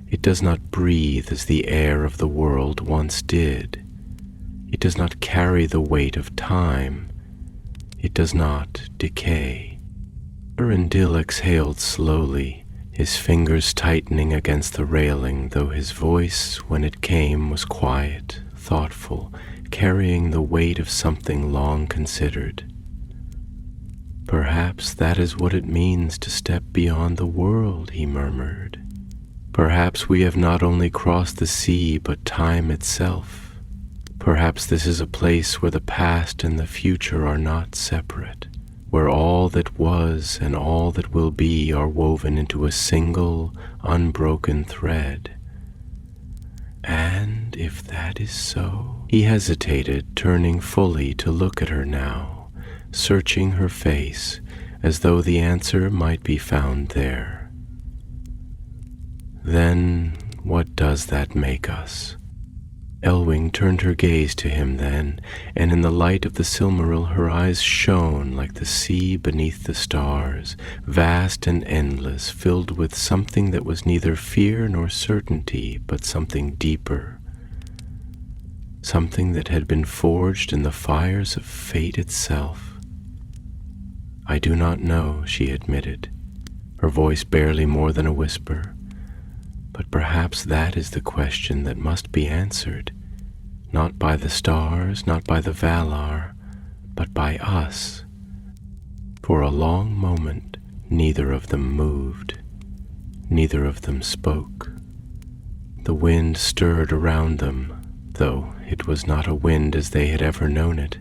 it does not breathe as the air of the world once did. It does not carry the weight of time. It does not decay. Eärendil exhaled slowly, his fingers tightening against the railing, though his voice, when it came, was quiet, thoughtful, carrying the weight of something long considered. "Perhaps that is what it means to step beyond the world," he murmured. "Perhaps we have not only crossed the sea, but time itself. Perhaps this is a place where the past and the future are not separate, where all that was and all that will be are woven into a single, unbroken thread. And if that is so—" He hesitated, turning fully to look at her now, searching her face as though the answer might be found there. "Then what does that make us?" Elwing turned her gaze to him then, and in the light of the Silmaril her eyes shone like the sea beneath the stars, vast and endless, filled with something that was neither fear nor certainty, but something deeper, something that had been forged in the fires of fate itself. "I do not know," she admitted, her voice barely more than a whisper. "But perhaps that is the question that must be answered, not by the stars, not by the Valar, but by us." For a long moment, neither of them moved, neither of them spoke. The wind stirred around them, though it was not a wind as they had ever known it,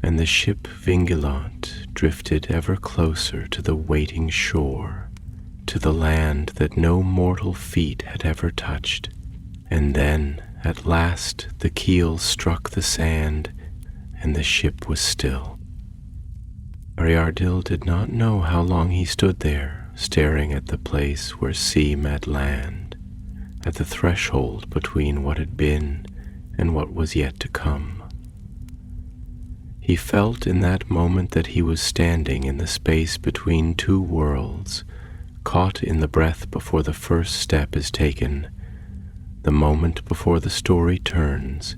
and the ship Vingilant drifted ever closer to the waiting shore, to the land that no mortal feet had ever touched. And then, at last, the keel struck the sand, and the ship was still. Eärendil did not know how long he stood there, staring at the place where sea met land, at the threshold between what had been and what was yet to come. He felt in that moment that he was standing in the space between two worlds, caught in the breath before the first step is taken, the moment before the story turns,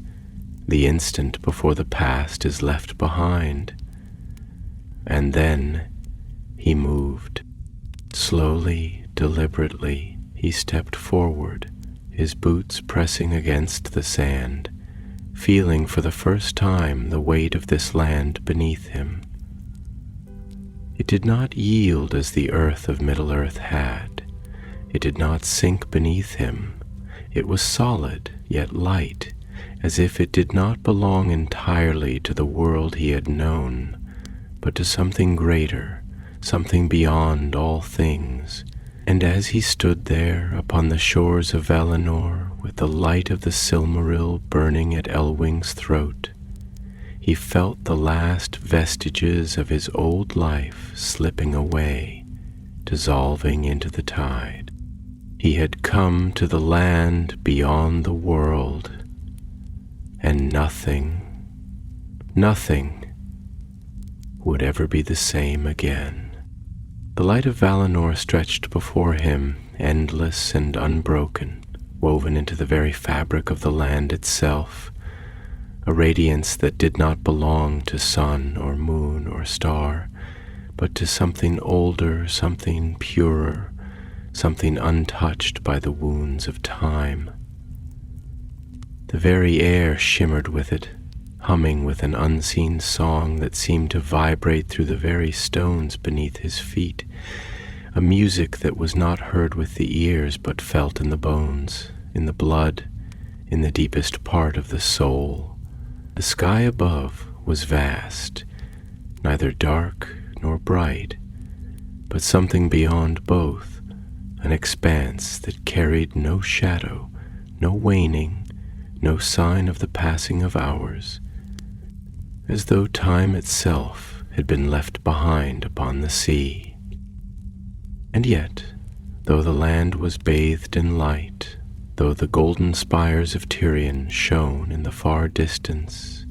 the instant before the past is left behind. And then he moved. Slowly, deliberately, he stepped forward, his boots pressing against the sand, feeling for the first time the weight of this land beneath him. It did not yield as the earth of Middle-earth had. It did not sink beneath him. It was solid, yet light, as if it did not belong entirely to the world he had known, but to something greater, something beyond all things. And as he stood there upon the shores of Valinor, with the light of the Silmaril burning at Elwing's throat, he felt the last vestiges of his old life slipping away, dissolving into the tide. He had come to the land beyond the world, and nothing would ever be the same again. The light of Valinor stretched before him, endless and unbroken, woven into the very fabric of the land itself, a radiance that did not belong to sun or moon or star, but to something older, something purer, something untouched by the wounds of time. The very air shimmered with it, humming with an unseen song that seemed to vibrate through the very stones beneath his feet, a music that was not heard with the ears but felt in the bones, in the blood, in the deepest part of the soul. The sky above was vast, neither dark nor bright, but something beyond both, an expanse that carried no shadow, no waning, no sign of the passing of hours, as though time itself had been left behind upon the sea. And yet, though the land was bathed in light, though the golden spires of Tirion shone in the far distance,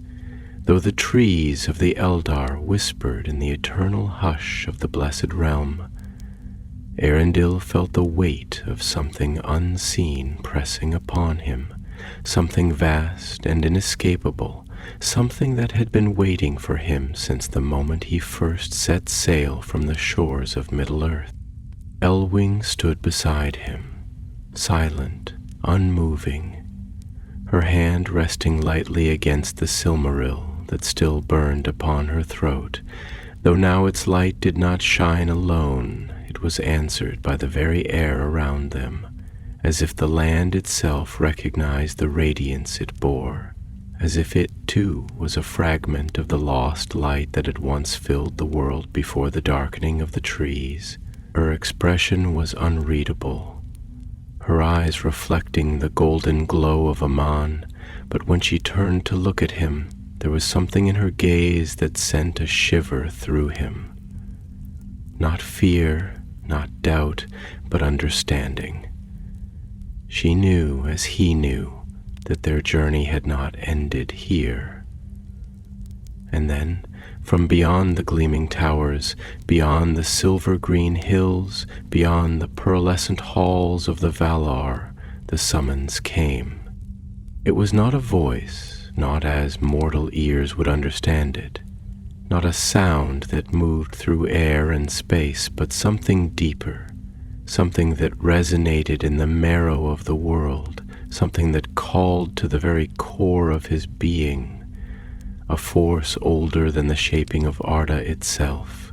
though the trees of the Eldar whispered in the eternal hush of the blessed realm, Eärendil felt the weight of something unseen pressing upon him, something vast and inescapable, something that had been waiting for him since the moment he first set sail from the shores of Middle-earth. Elwing stood beside him, silent, unmoving, her hand resting lightly against the Silmaril that still burned upon her throat, though now its light did not shine alone. It was answered by the very air around them, as if the land itself recognized the radiance it bore, as if it too was a fragment of the lost light that had once filled the world before the darkening of the trees. Her expression was unreadable, her eyes reflecting the golden glow of Aman, but when she turned to look at him, there was something in her gaze that sent a shiver through him. Not fear, not doubt, but understanding. She knew, as he knew, that their journey had not ended here. And then, from beyond the gleaming towers, beyond the silver-green hills, beyond the pearlescent halls of the Valar, the summons came. It was not a voice, not as mortal ears would understand it, not a sound that moved through air and space, but something deeper, something that resonated in the marrow of the world, something that called to the very core of his being, a force older than the shaping of Arda itself.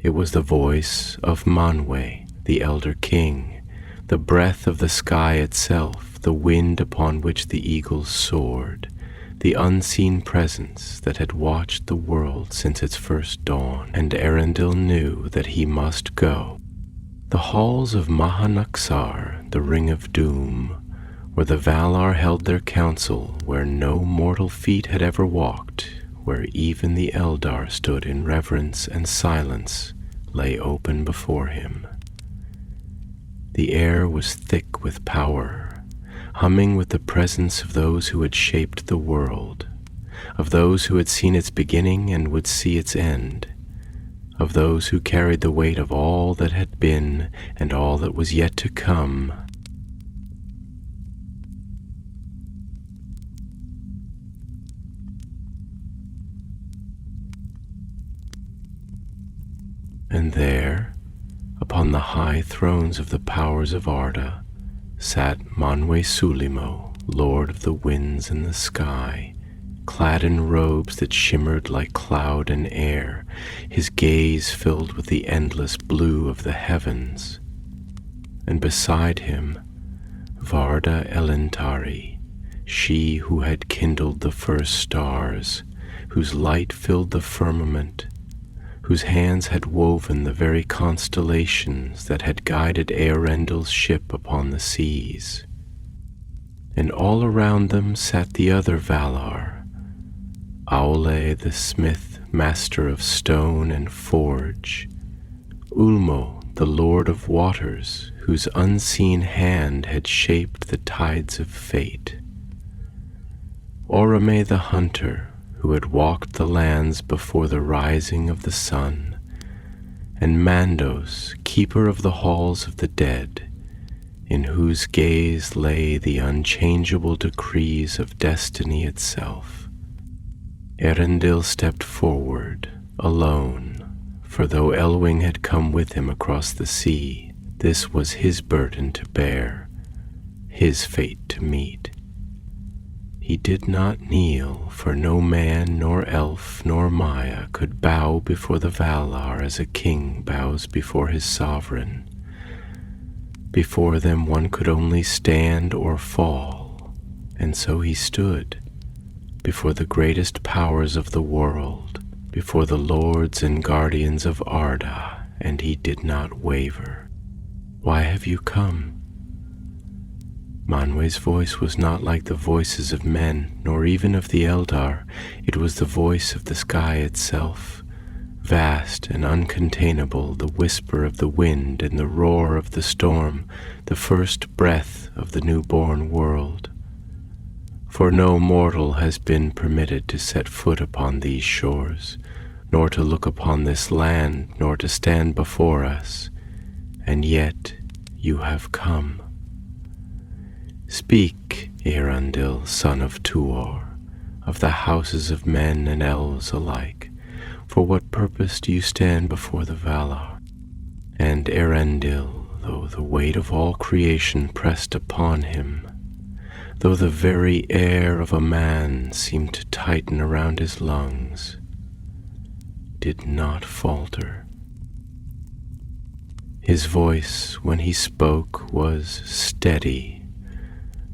It was the voice of Manwë, the Elder King, the breath of the sky itself, the wind upon which the eagles soared, the unseen presence that had watched the world since its first dawn. And Eärendil knew that he must go. The halls of Mahanaxar, the Ring of Doom, where the Valar held their council, where no mortal feet had ever walked, where even the Eldar stood in reverence and silence, lay open before him. The air was thick with power, humming with the presence of those who had shaped the world, of those who had seen its beginning and would see its end, of those who carried the weight of all that had been and all that was yet to come. And there, upon the high thrones of the powers of Arda, sat Manwë Sulimo, Lord of the winds and the sky, clad in robes that shimmered like cloud and air, his gaze filled with the endless blue of the heavens. And beside him, Varda Elentari, she who had kindled the first stars, whose light filled the firmament, whose hands had woven the very constellations that had guided Eärendil's ship upon the seas. And all around them sat the other Valar, Aule the smith, master of stone and forge, Ulmo, the lord of waters, whose unseen hand had shaped the tides of fate, Orome the hunter, who had walked the lands before the rising of the sun, and Mandos, keeper of the halls of the dead, in whose gaze lay the unchangeable decrees of destiny itself. Eärendil stepped forward, alone, for though Elwing had come with him across the sea, this was his burden to bear, his fate to meet. He did not kneel, for no man nor elf nor Maya could bow before the Valar as a king bows before his sovereign. Before them one could only stand or fall, and so he stood, before the greatest powers of the world, before the lords and guardians of Arda, and he did not waver. "Why have you come?" Manwë's voice was not like the voices of men, nor even of the Eldar. It was the voice of the sky itself, vast and uncontainable, the whisper of the wind and the roar of the storm, the first breath of the newborn world. For no mortal has been permitted to set foot upon these shores, nor to look upon this land, nor to stand before us, and yet you have come. Speak, Eärendil, son of Tuor, of the houses of men and elves alike. For what purpose do you stand before the Valar? And Eärendil, though the weight of all creation pressed upon him, though the very air of a man seemed to tighten around his lungs, did not falter. His voice, when he spoke, was steady,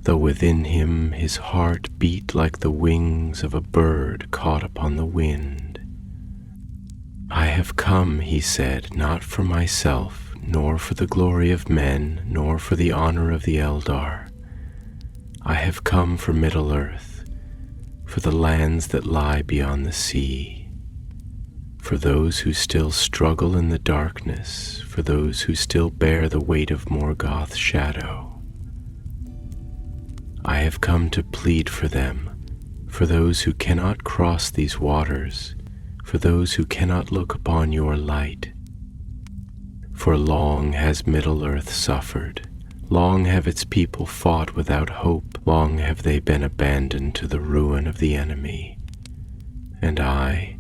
though within him his heart beat like the wings of a bird caught upon the wind. I have come, he said, not for myself, nor for the glory of men, nor for the honor of the Eldar. I have come for Middle-earth, for the lands that lie beyond the sea, for those who still struggle in the darkness, for those who still bear the weight of Morgoth's shadow. I have come to plead for them, for those who cannot cross these waters, for those who cannot look upon your light. For long has Middle-earth suffered, long have its people fought without hope, long have they been abandoned to the ruin of the enemy. And I,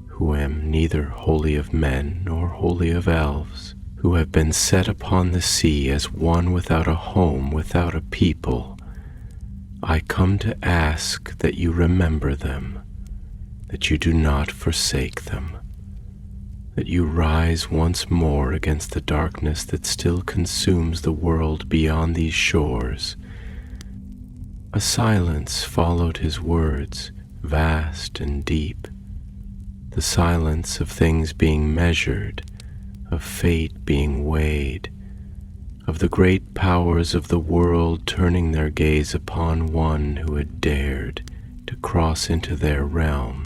who am neither wholly of men nor wholly of elves, who have been set upon the sea as one without a home, without a people, I come to ask that you remember them, that you do not forsake them, that you rise once more against the darkness that still consumes the world beyond these shores. A silence followed his words, vast and deep, the silence of things being measured, of fate being weighed, of the great powers of the world turning their gaze upon one who had dared to cross into their realm,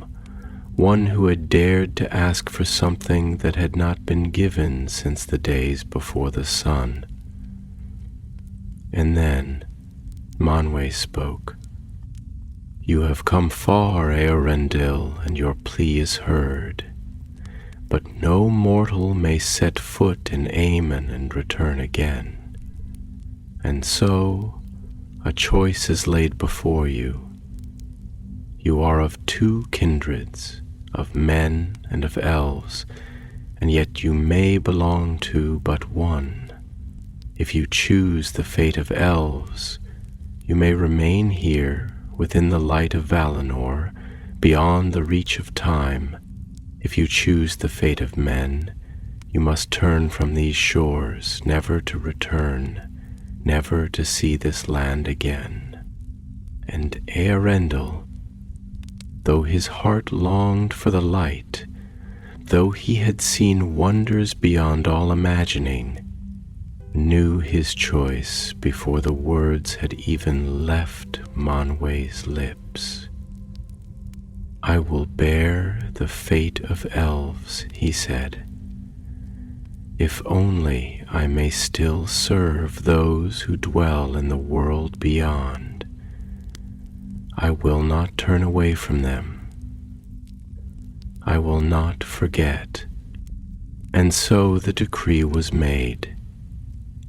one who had dared to ask for something that had not been given since the days before the sun. And then Manwë spoke. You have come far, Eärendil, and your plea is heard. But no mortal may set foot in Aemon and return again. And so a choice is laid before you. You are of two kindreds, of men and of elves, and yet you may belong to but one. If you choose the fate of elves, you may remain here within the light of Valinor, beyond the reach of time. If you choose the fate of men, you must turn from these shores, never to return, never to see this land again. And Eärendil, though his heart longed for the light, though he had seen wonders beyond all imagining, knew his choice before the words had even left Manwë's lips. I will bear the fate of elves, he said, if only I may still serve those who dwell in the world beyond. I will not turn away from them. I will not forget. And so the decree was made.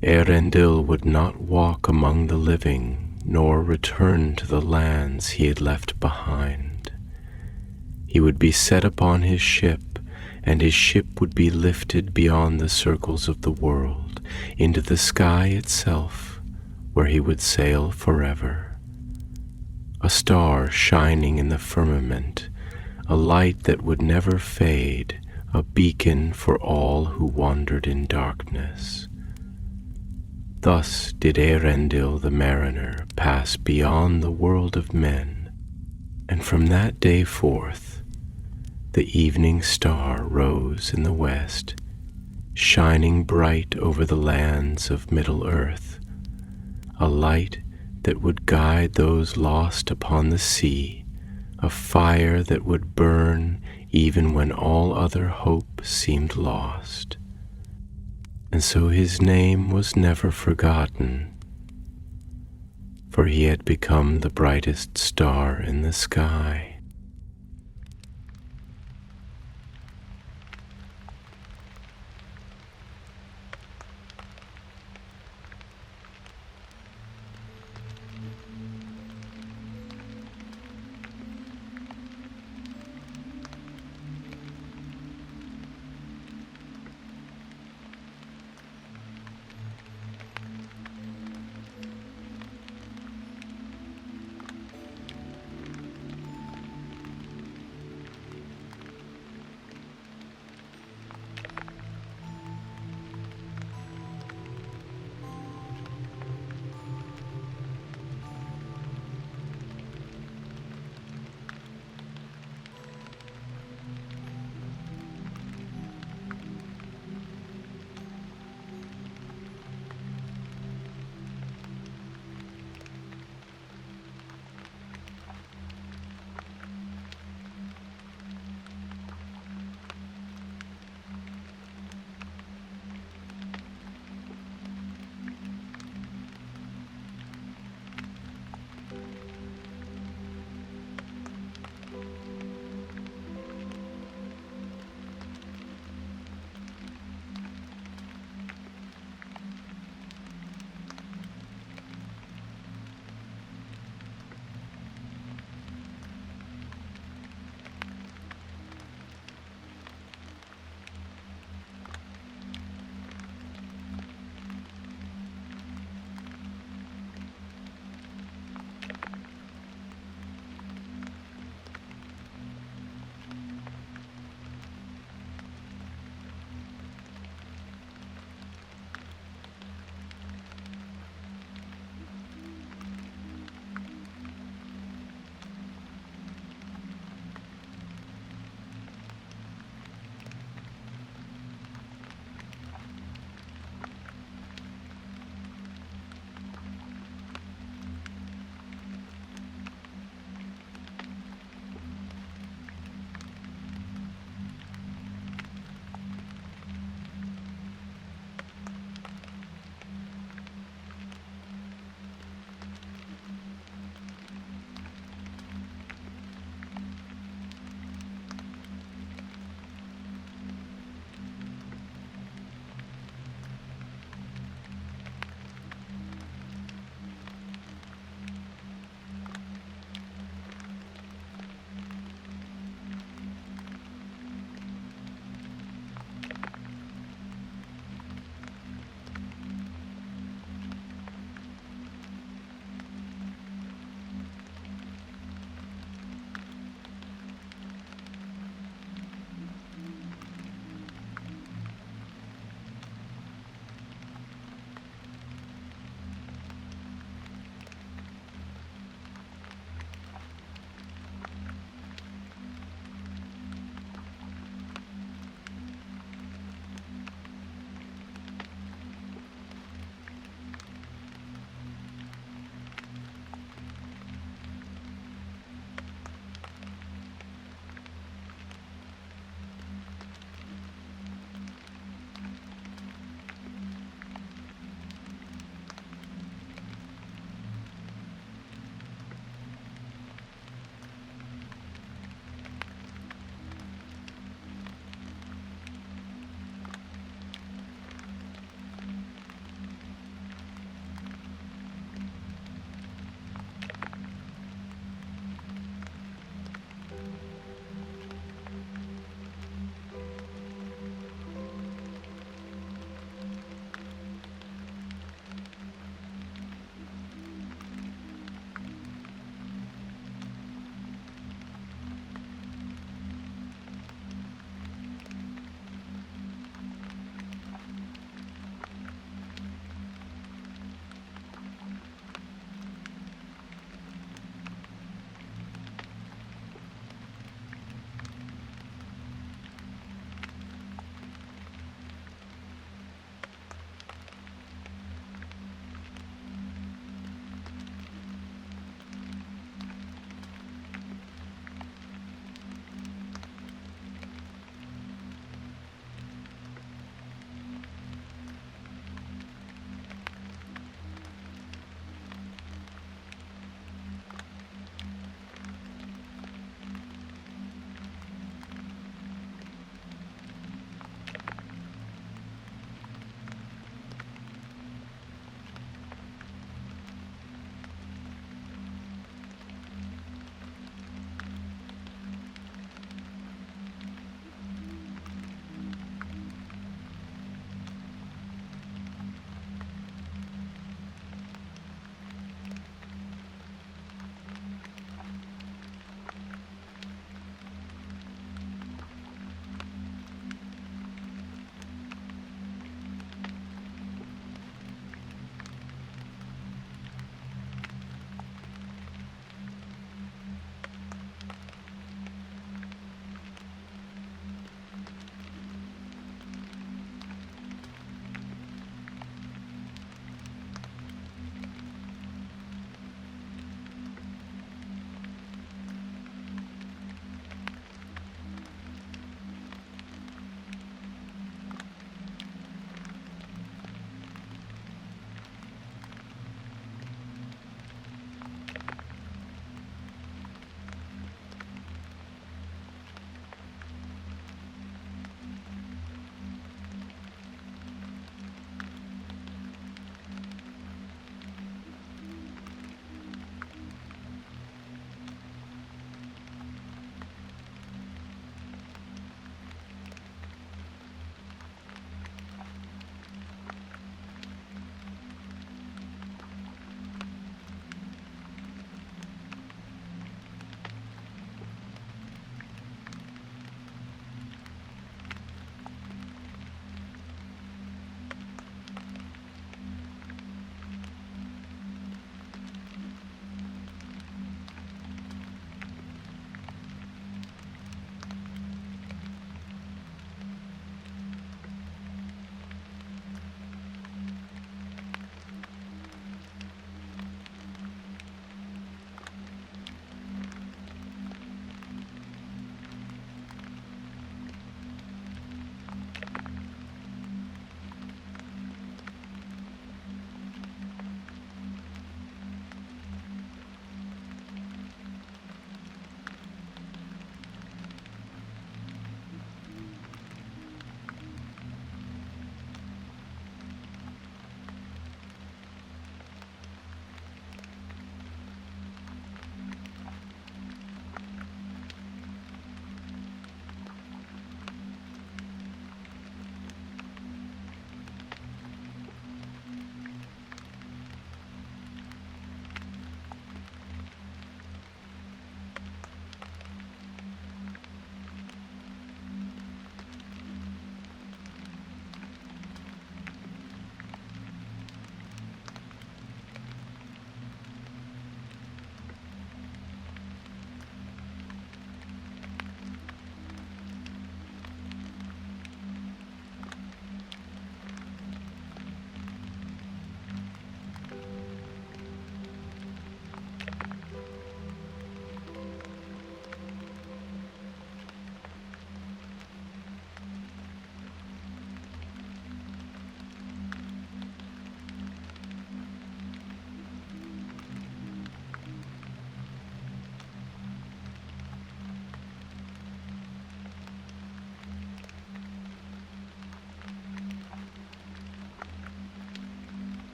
Eärendil would not walk among the living, nor return to the lands he had left behind. He would be set upon his ship, and his ship would be lifted beyond the circles of the world, into the sky itself, where he would sail forever. A star shining in the firmament, a light that would never fade, a beacon for all who wandered in darkness. Thus did Eärendil the mariner pass beyond the world of men, and from that day forth the evening star rose in the west, shining bright over the lands of Middle-earth, a light that would guide those lost upon the sea, a fire that would burn even when all other hope seemed lost. And so his name was never forgotten, for he had become the brightest star in the sky.